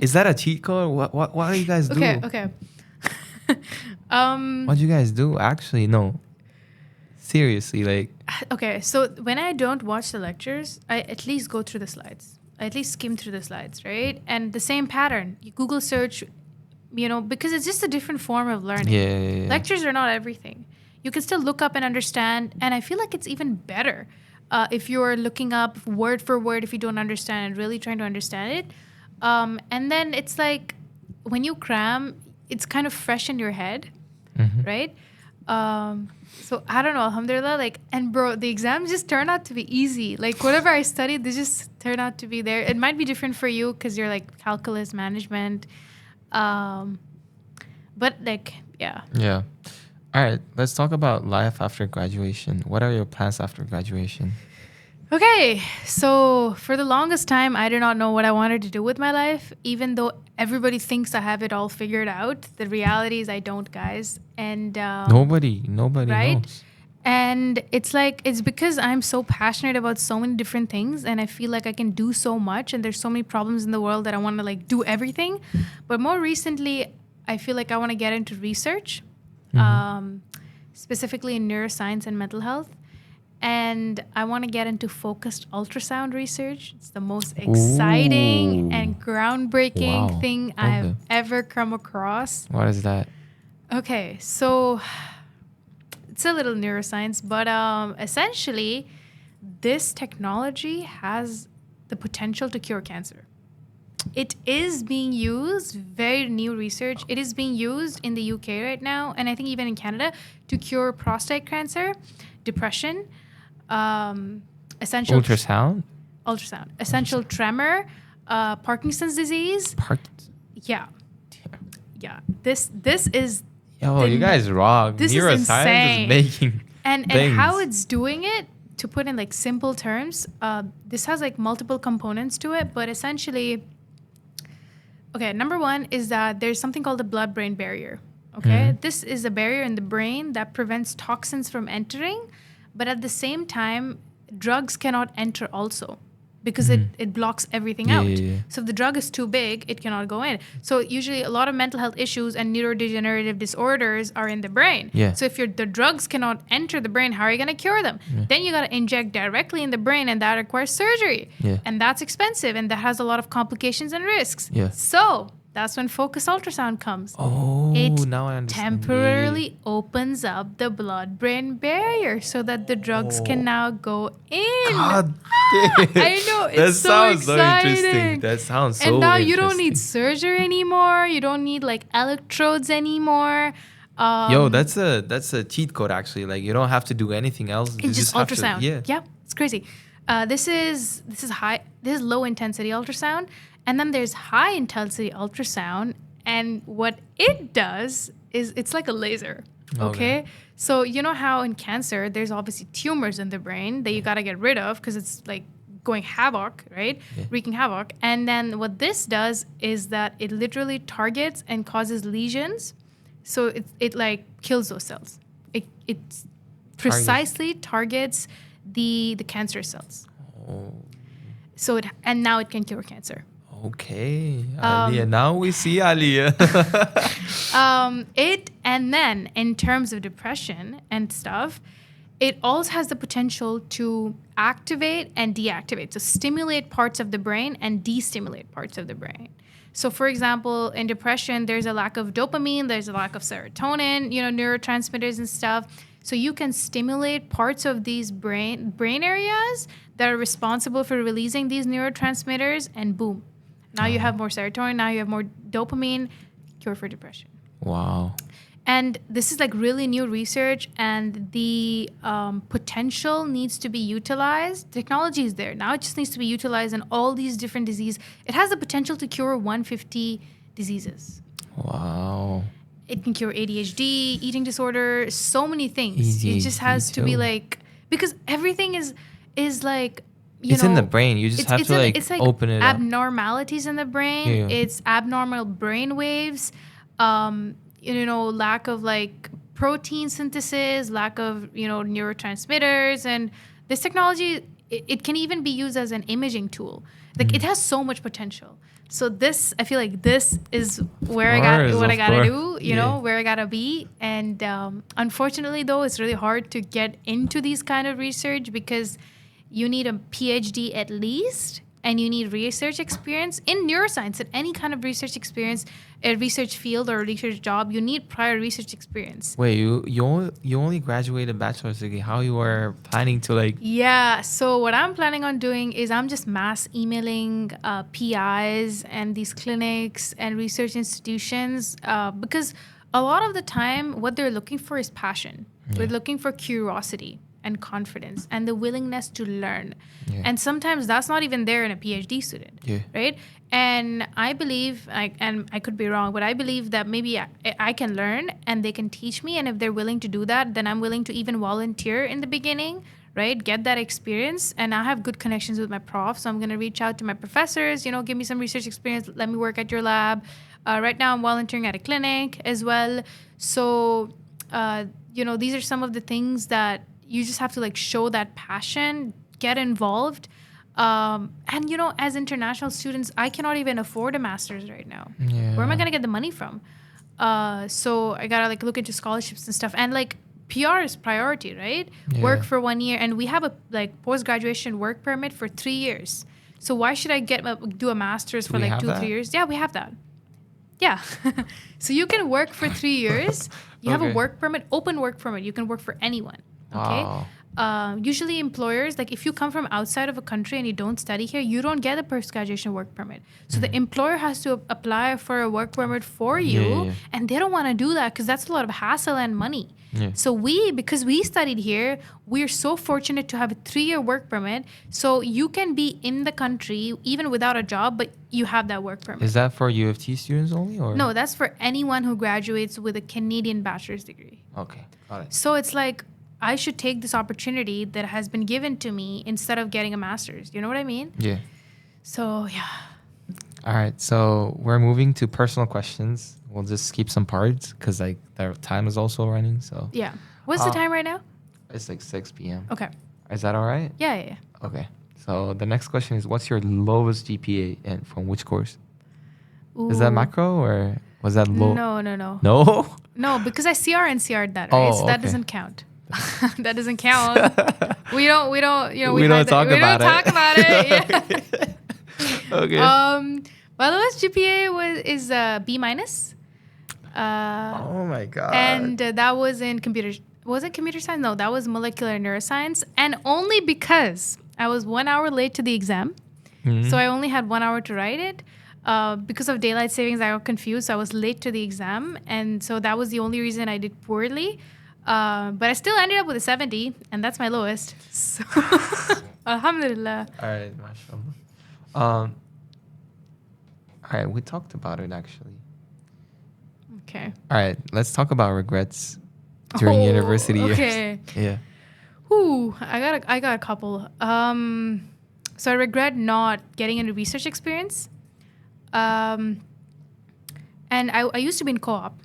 is that a cheat code? What do you guys do? Okay. What do you guys do? Actually, no. Seriously, like. Okay, so when I don't watch the lectures, I at least go through the slides. I at least skim through the slides, right? And the same pattern. You Google search, because it's just a different form of learning. Yeah. Lectures are not everything. You can still look up and understand. And I feel like it's even better if you're looking up word for word if you don't understand and really trying to understand it. And then it's like when you cram, it's kind of fresh in your head, right? So I don't know, alhamdulillah, and bro, the exams just turn out to be easy. Like whatever I studied, they just turn out to be there. It might be different for you because you're like calculus, management. But yeah. Yeah. All right, let's talk about life after graduation. What are your plans after graduation? Okay, so for the longest time, I did not know what I wanted to do with my life, even though everybody thinks I have it all figured out. The reality is I don't, guys. And nobody right? knows. And it's because I'm so passionate about so many different things, and I feel like I can do so much, and there's so many problems in the world that I want to do everything. But more recently, I feel like I want to get into research, specifically in neuroscience and mental health. And I want to get into focused ultrasound research. It's the most exciting and groundbreaking thing I have ever come across. What is that? Okay, so it's a little neuroscience, but essentially, this technology has the potential to cure cancer. It is being used, very new research. It is being used in the UK right now, and I think even in Canada, to cure prostate cancer, depression, essential ultrasound, essential tremor, Parkinson's disease. Yeah. This is. Yo, you guys rock. This Neuroscience is making and how it's doing it. To put in simple terms, this has multiple components to it, but essentially, okay. Number one is that there's something called the blood-brain barrier. Okay, this is a barrier in the brain that prevents toxins from entering. But at the same time, drugs cannot enter also because it blocks everything out. Yeah. So if the drug is too big, it cannot go in. So usually a lot of mental health issues and neurodegenerative disorders are in the brain. Yeah. So if the drugs cannot enter the brain, how are you going to cure them? Yeah. Then you got to inject directly in the brain, and that requires surgery. Yeah. And that's expensive, and that has a lot of complications and risks. Yeah. So that's when focused ultrasound comes. Oh, now I understand. Temporarily opens up the blood-brain barrier so that the drugs can now go in. God damn. I know, it's that so sounds so exciting. interesting. That sounds so And now interesting. you don't need surgery anymore. You don't need electrodes anymore. Yo, that's a cheat code actually. You don't have to do anything else. It's just have to- ultrasound. yeah, It's crazy. This is low intensity ultrasound. And then there's high intensity ultrasound, and what it does is it's like a laser. Okay? So you know how in cancer there's obviously tumors in the brain that you got to get rid of because it's going havoc, right? Yeah. Wreaking havoc. And then what this does is that it literally targets and causes lesions So it like kills those cells. It precisely targets the cancer cells. Oh. So and now it can cure cancer. Okay, Aliya. Now we see Aliya. And then in terms of depression and stuff, it also has the potential to activate and deactivate. So stimulate parts of the brain and destimulate parts of the brain. So for example, in depression, there's a lack of dopamine, there's a lack of serotonin, neurotransmitters and stuff. So you can stimulate parts of these brain areas that are responsible for releasing these neurotransmitters, and boom. Now you have more serotonin, now you have more dopamine, cure for depression. Wow. And this is like really new research, and the potential needs to be utilized. Technology is there. Now it just needs to be utilized in all these different diseases. It has the potential to cure 150 diseases. Wow. It can cure ADHD, eating disorder, so many things. It just has to be like, because everything is like, it's in the brain. You just have to it's like open it up. Abnormalities in the brain. Yeah. It's abnormal brain waves. Lack of like protein synthesis, lack of neurotransmitters, and this technology it can even be used as an imaging tool. Like it has so much potential. So this, I feel like this is where I gotta do, where I gotta be. And unfortunately, though, it's really hard to get into these kind of research because you need a PhD at least, and you need research experience in neuroscience. And any kind of research experience, a research field or a research job, you need prior research experience. Wait, you only graduated bachelor's degree. How you were planning to like? Yeah, so what I'm planning on doing is I'm just mass emailing PIs and these clinics and research institutions because a lot of the time what they're looking for is passion. Yeah. They're looking for curiosity and confidence and the willingness to learn. Yeah. And sometimes that's not even there in a PhD student, right? And I believe, and I could be wrong, but I believe that maybe I can learn and they can teach me. And if they're willing to do that, then I'm willing to even volunteer in the beginning, right? Get that experience. And I have good connections with my prof. So I'm going to reach out to my professors, give me some research experience. Let me work at your lab. Right now I'm volunteering at a clinic as well. So, these are some of the things that you just have to like show that passion, get involved. And, as international students, I cannot even afford a master's right now. Yeah. Where am I going to get the money from? So I got to like look into scholarships and stuff. And like PR is priority, right? Yeah. Work for 1 year. And we have a like post-graduation work permit for 3 years. So why should I do a master's for like 2-3 years? Yeah, we have that. Yeah. So you can work for 3 years. You have a work permit, open work permit. You can work for anyone. Okay. Wow. Usually employers, like if you come from outside of a country and you don't study here, you don't get a post-graduation work permit. So the employer has to apply for a work permit for you, and they don't want to do that because that's a lot of hassle and money. Yeah. So because we studied here, we're so fortunate to have a 3-year work permit. So you can be in the country even without a job, but you have that work permit. Is that for UofT students only? Or? No, that's for anyone who graduates with a Canadian bachelor's degree. Okay, got it. So it's like, I should take this opportunity that has been given to me instead of getting a master's. You know what I mean? Yeah. So, yeah. All right. So we're moving to personal questions. We'll just skip some parts because like the time is also running. So yeah. What's the time right now? It's like 6 p.m. Okay. Is that all right? Yeah. Okay. So the next question is, what's your lowest GPA and from which course? Ooh. Is that macro or was that low? No. No? No, because I CR and CR'd that, right? So that doesn't count. That doesn't count. We don't talk about it. Yeah. Okay. My lowest GPA is B minus. Oh my god. And that was in was it computer science? No, that was molecular neuroscience, and only because I was 1 hour late to the exam. Mm-hmm. So I only had 1 hour to write it. Because of daylight savings, I got confused. So I was late to the exam, and so that was the only reason I did poorly. But I still ended up with a 70, and that's my lowest. So, alhamdulillah. All right, mashallah. All right, we talked about it actually. Okay. All right, let's talk about regrets during university years. Okay. Yeah. Ooh, I got a couple. So I regret not getting into research experience. And I used to be in co-op.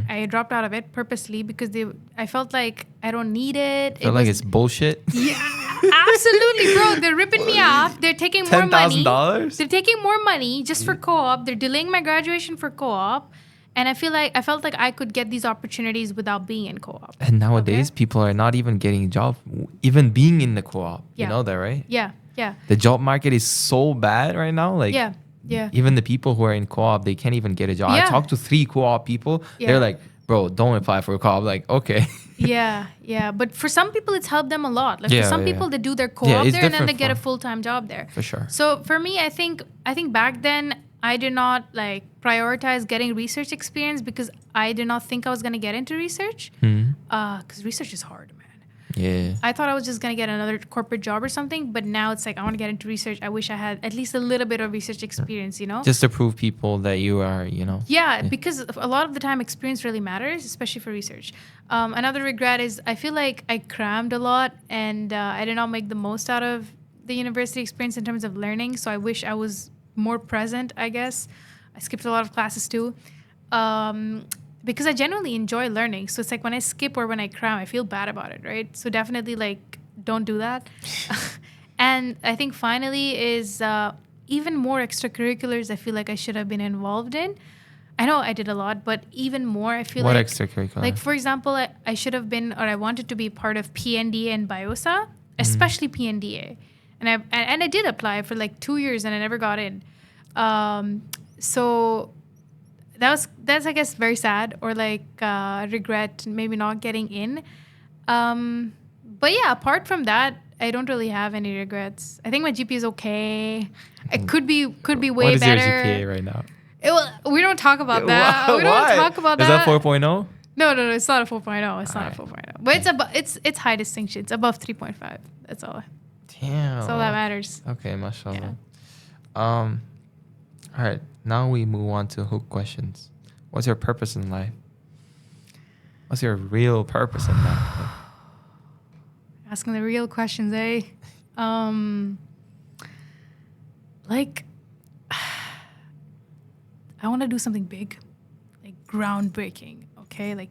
I dropped out of it purposely because I felt like I don't need it. Feel like it's bullshit. Yeah, absolutely, bro. They're ripping me off. They're taking more money. $10,000? They're taking more money just for co-op. They're delaying my graduation for co-op. And I felt like I could get these opportunities without being in co-op. And nowadays, people are not even getting a job, even being in the co-op. Yeah. You know that, right? Yeah, yeah. The job market is so bad right now. Like, Yeah. even the people who are in co-op, they can't even get a job. Yeah. I talked to 3 co-op people. Yeah. They're like, bro, don't apply for a co-op. Like, okay. Yeah. But for some people, it's helped them a lot. Like Yeah, for some yeah. people, they do their co-op Yeah, it's there and then they different get a for- full-time job there. For sure. So for me, I think back then I did not like prioritize getting research experience because I did not think I was going to get into research. Because research is hard, man. Yeah. I thought I was just going to get another corporate job or something, but now it's like I want to get into research. I wish I had at least a little bit of research experience, you know? Just to prove people that you are, you know. Yeah, because a lot of the time experience really matters, especially for research. Another regret is I feel like I crammed a lot and I did not make the most out of the university experience in terms of learning. So I wish I was more present, I guess. I skipped a lot of classes too. Because I genuinely enjoy learning. So it's like when I skip or when I cram, I feel bad about it, right? So definitely like don't do that. And I think finally is even more extracurriculars I feel like I should have been involved in. I know I did a lot, but even more I feel What like extracurricular? like for example, I should have been or I wanted to be part of PNDA and BIOSA, especially PNDA. And I did apply for like 2 years and I never got in. So that's I guess very sad or like regret maybe not getting in. But yeah, apart from that, I don't really have any regrets. I think my GPA is okay. It could be way what is better. your GPA right now? We don't talk about that. Why? We don't talk about Is that. that 4.0? No, it's not a 4.0. It's not Alright. a 4.0. But it's high distinction. It's above 3.5. That's all. Damn. That's all that matters. Okay, mashallah. All right, now we move on to hook questions. What's your purpose in life? What's your real purpose in life? Asking the real questions, eh? Like, I want to do something big, like groundbreaking. Okay, like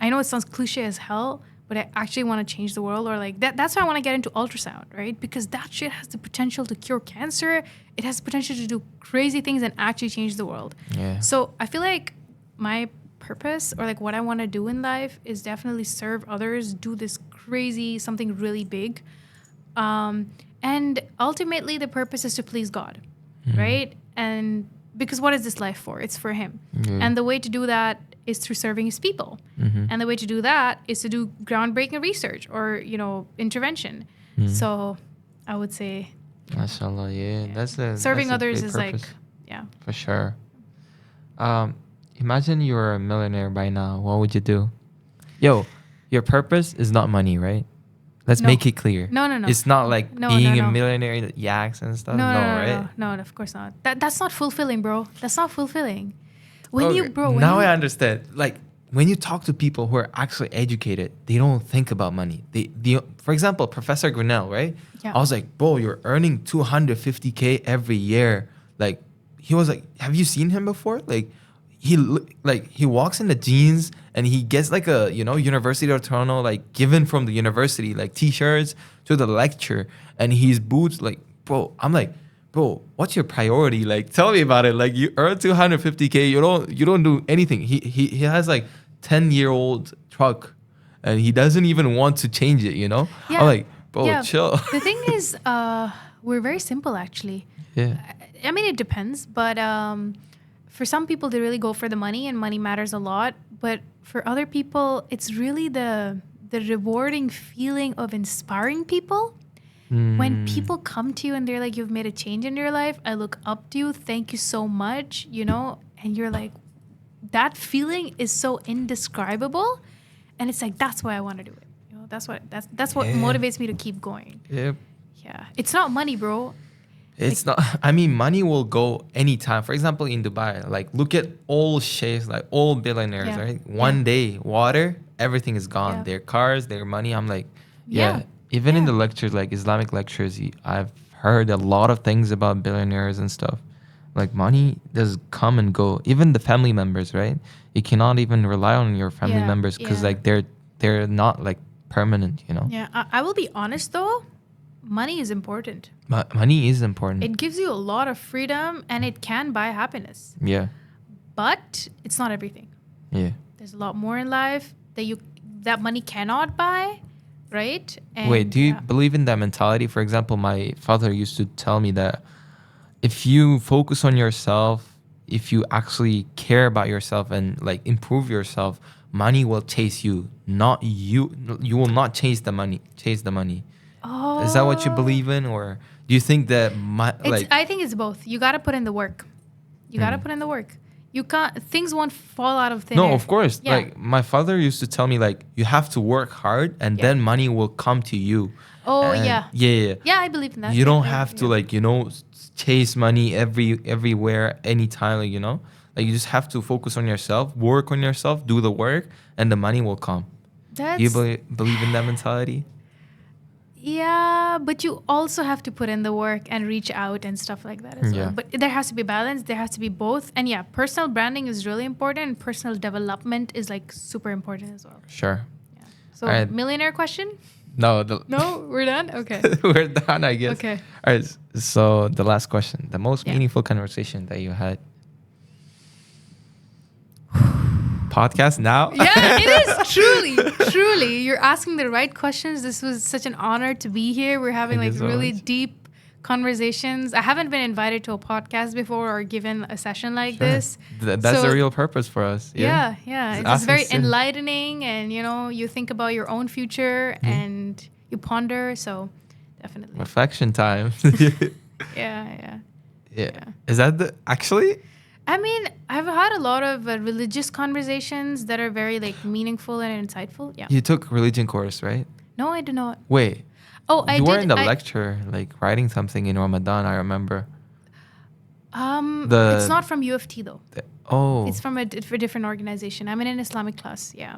I know it sounds cliche as hell, but I actually want to change the world, or like that's why I want to get into ultrasound, right? Because that shit has the potential to cure cancer. It has the potential to do crazy things and actually change the world. Yeah. So I feel like my purpose or like what I want to do in life is definitely serve others, do this crazy something really big, and ultimately the purpose is to please God, right? And because what is this life for? It's for Him, and the way to do that is through serving His people, and the way to do that is to do groundbreaking research or intervention. So I would say, mashallah, yeah. That's a serving that's a others big is purpose. like, yeah. For sure. Imagine you were a millionaire by now. What would you do? Yo, your purpose is not money, right? Let's No. make it clear. No. It's not like No, being no. a millionaire, yaks and stuff. No, right? No, of course not. That's not fulfilling, bro. That's not fulfilling. Okay, I understand. Like when you talk to people who are actually educated, they don't think about money. For example, Professor Grinnell, right? Yeah. I was like, bro, you're earning 250K every year. Like he was like, have you seen him before? Like he walks in the jeans and he gets like a University of Toronto like given from the university like t-shirts to the lecture, and his boots like, bro. I'm like, bro, what's your priority? Like, tell me about it. Like, you earn 250K, you don't do anything. He has like 10-year-old truck, and he doesn't even want to change it. Yeah. I'm like, bro, chill. The thing is, we're very simple actually. Yeah. I mean, it depends, but for some people, they really go for the money, and money matters a lot. But for other people, it's really the rewarding feeling of inspiring people. When people come to you and they're like, you've made a change in your life, I look up to you, thank you so much, and you're like, that feeling is so indescribable, and it's like, that's why I want to do it. That's what motivates me to keep going. Yep. Yeah, it's not money, bro. It's not. I mean, money will go anytime. For example, in Dubai, like look at all sheikhs, like all billionaires, Yeah. right? One day, water, everything is gone. Yeah. Their cars, their money. I'm like, Yeah. Even in Yeah. the lectures, like Islamic lectures, I've heard a lot of things about billionaires and stuff. Like money does come and go. Even the family members, right? You cannot even rely on your family Yeah, members because yeah. like they're not like permanent, you know. Yeah, I will be honest though, money is important. Money is important. It gives you a lot of freedom and it can buy happiness, Yeah, but it's not everything. yeah. There's a lot more in life that money cannot buy, right? And Wait, do you believe in that mentality? For example, my father used to tell me that if you focus on yourself, if you actually care about yourself and like improve yourself, money will chase you, not you. You will not chase the money. Chase the money. Oh, Is that what you believe in, or do you think that I think it's both. You gotta put in the work. You gotta put in the work. You can't. Things won't fall out of thin No, air. of course. Yeah. Like my father used to tell me, like you have to work hard, and Yeah. then money will come to you. Oh, And yeah. yeah. Yeah, I believe in that. You Yeah, don't have to yeah. like chase money everywhere anytime. Like like you just have to focus on yourself, work on yourself, do the work, and the money will come. That's Do you believe in that mentality? yeah, but you also have to put in the work and reach out and stuff like that as Yeah. well. But there has to be balance. There has to be both. And yeah, personal branding is really important. And personal development is like super important as well. Sure. Yeah. So All right. millionaire question? No, No, we're done. Okay. we're done, I guess. Okay. All right. So the last question, the most Yeah. meaningful conversation that you had. Podcast now? Yeah, it is truly. You're asking the right questions. This was such an honor to be here. We're having Thank like you so really much. deep conversations. I haven't been invited to a podcast before or given a session like Sure. this. That's So- the real purpose for us. Yeah. Just It's asking very sin. enlightening, and you think about your own future and you ponder. So definitely, Reflection time. yeah. Yeah. Is that the actually? I mean, I've had a lot of religious conversations that are very like meaningful and insightful. Yeah. You took religion course, right? No, I do not. Wait. Oh, I you did. were in the I- lecture, like writing something in Ramadan. I remember. It's not from UofT though. Oh. It's from a different organization. I'm in an Islamic class. Yeah.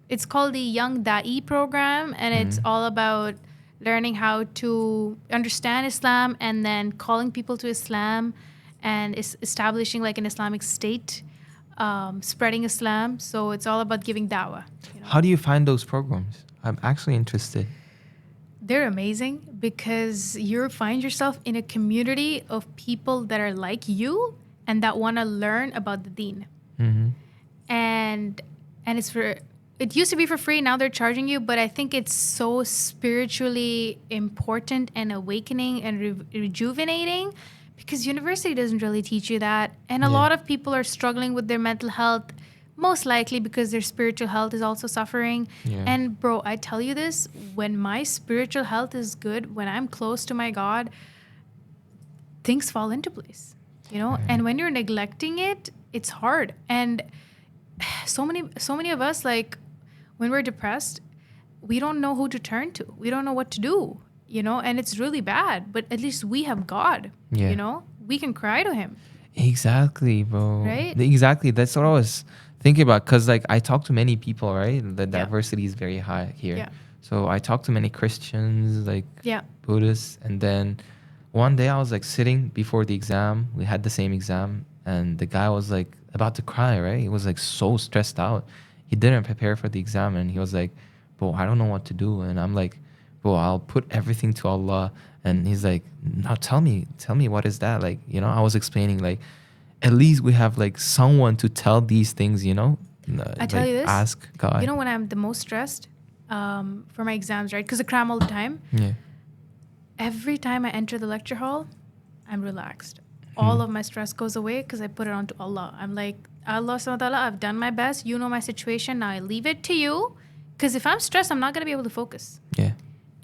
It's called the Young Da'i program, and it's all about learning how to understand Islam and then calling people to Islam and establishing like an Islamic state, spreading Islam. So it's all about giving dawah. How do you find those programs? I'm actually interested. They're amazing because you find yourself in a community of people that are like you and that want to learn about the deen. Mm-hmm. And it's it used to be for free, now they're charging you, but I think it's so spiritually important and awakening and rejuvenating because university doesn't really teach you that. And a lot of people are struggling with their mental health, most likely because their spiritual health is also suffering. Yeah. And bro, I tell you this, when my spiritual health is good, when I'm close to my God, things fall into place, And when you're neglecting it, it's hard. And so many of us, like when we're depressed, we don't know who to turn to. We don't know what to do, and it's really bad. But at least we have God, Yeah. We can cry to him. Exactly, bro. Right? Exactly. That's what I was thinking about. Because, like, I talk to many people, right? The diversity is very high here. Yeah. So I talk to many Christians, like Yeah. Buddhists. And then one day I was, like, sitting before the exam. We had the same exam. And the guy was, like, about to cry, right? He was, like, so stressed out. He didn't prepare for the exam. And he was like, bro, I don't know what to do. And I'm like, bro, I'll put everything to Allah. And he's like, now tell me what is that? Like, I was explaining, like, at least we have like someone to tell these things, I tell like, you this. ask God. When I'm the most stressed for my exams, right? Because I cram all the time. Yeah. Every time I enter the lecture hall, I'm relaxed. All of my stress goes away because I put it onto Allah. I'm like, Allah subhanahu wa ta'ala, I've done my best. You know my situation. Now I leave it to you. Because if I'm stressed, I'm not going to be able to focus. Yeah.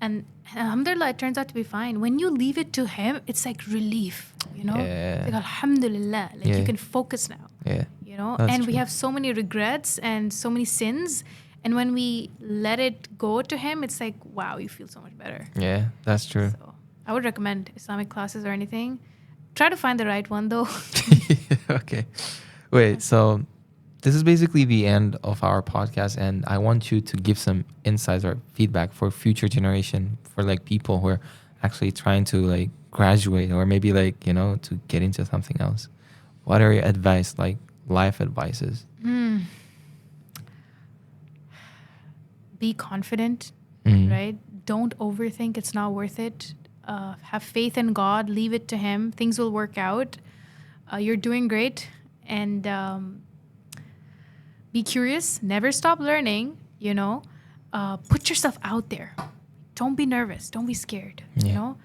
And alhamdulillah, it turns out to be fine. When you leave it to him, it's like relief, Yeah. It's like alhamdulillah, like you can focus now, Yeah. And That's we true. have so many regrets and so many sins. And when we let it go to him, it's like, wow, you feel so much better. Yeah, that's true. So I would recommend Islamic classes or anything. Try to find the right one though. Okay. Wait, so this is basically the end of our podcast, and I want you to give some insights or feedback for future generation, for like people who are actually trying to like graduate or maybe like, you know, to get into something else, what are your advice, like life advices? Be confident, Mm. right? Don't overthink. It's not worth it. Have faith in God. Leave it to Him. Things will work out. You're doing great. And be curious. Never stop learning, you know. Put yourself out there. Don't be nervous. Don't be scared, you Yeah. know.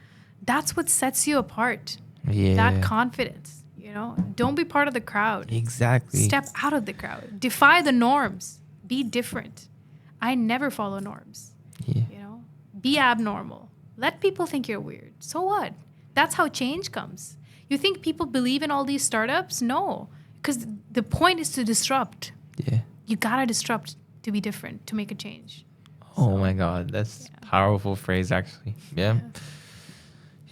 That's what sets you apart. Yeah. That confidence, you know. Don't be part of the crowd. Exactly. Step out of the crowd. Defy the norms. Be different. I never follow norms. Yeah. You know, be abnormal. Let people think you're weird. So what? That's how change comes. You think people believe in all these startups? No, because the point is to disrupt. Yeah. You gotta disrupt to be different, to make a change. Oh my God, that's powerful phrase actually.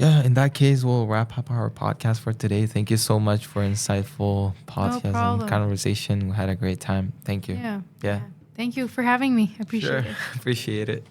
Yeah, in that case, we'll wrap up our podcast for today. Thank you so much for insightful podcast and problem. conversation. We had a great time. Thank you. Yeah. Yeah. Thank you for having me. I appreciate it. Appreciate it.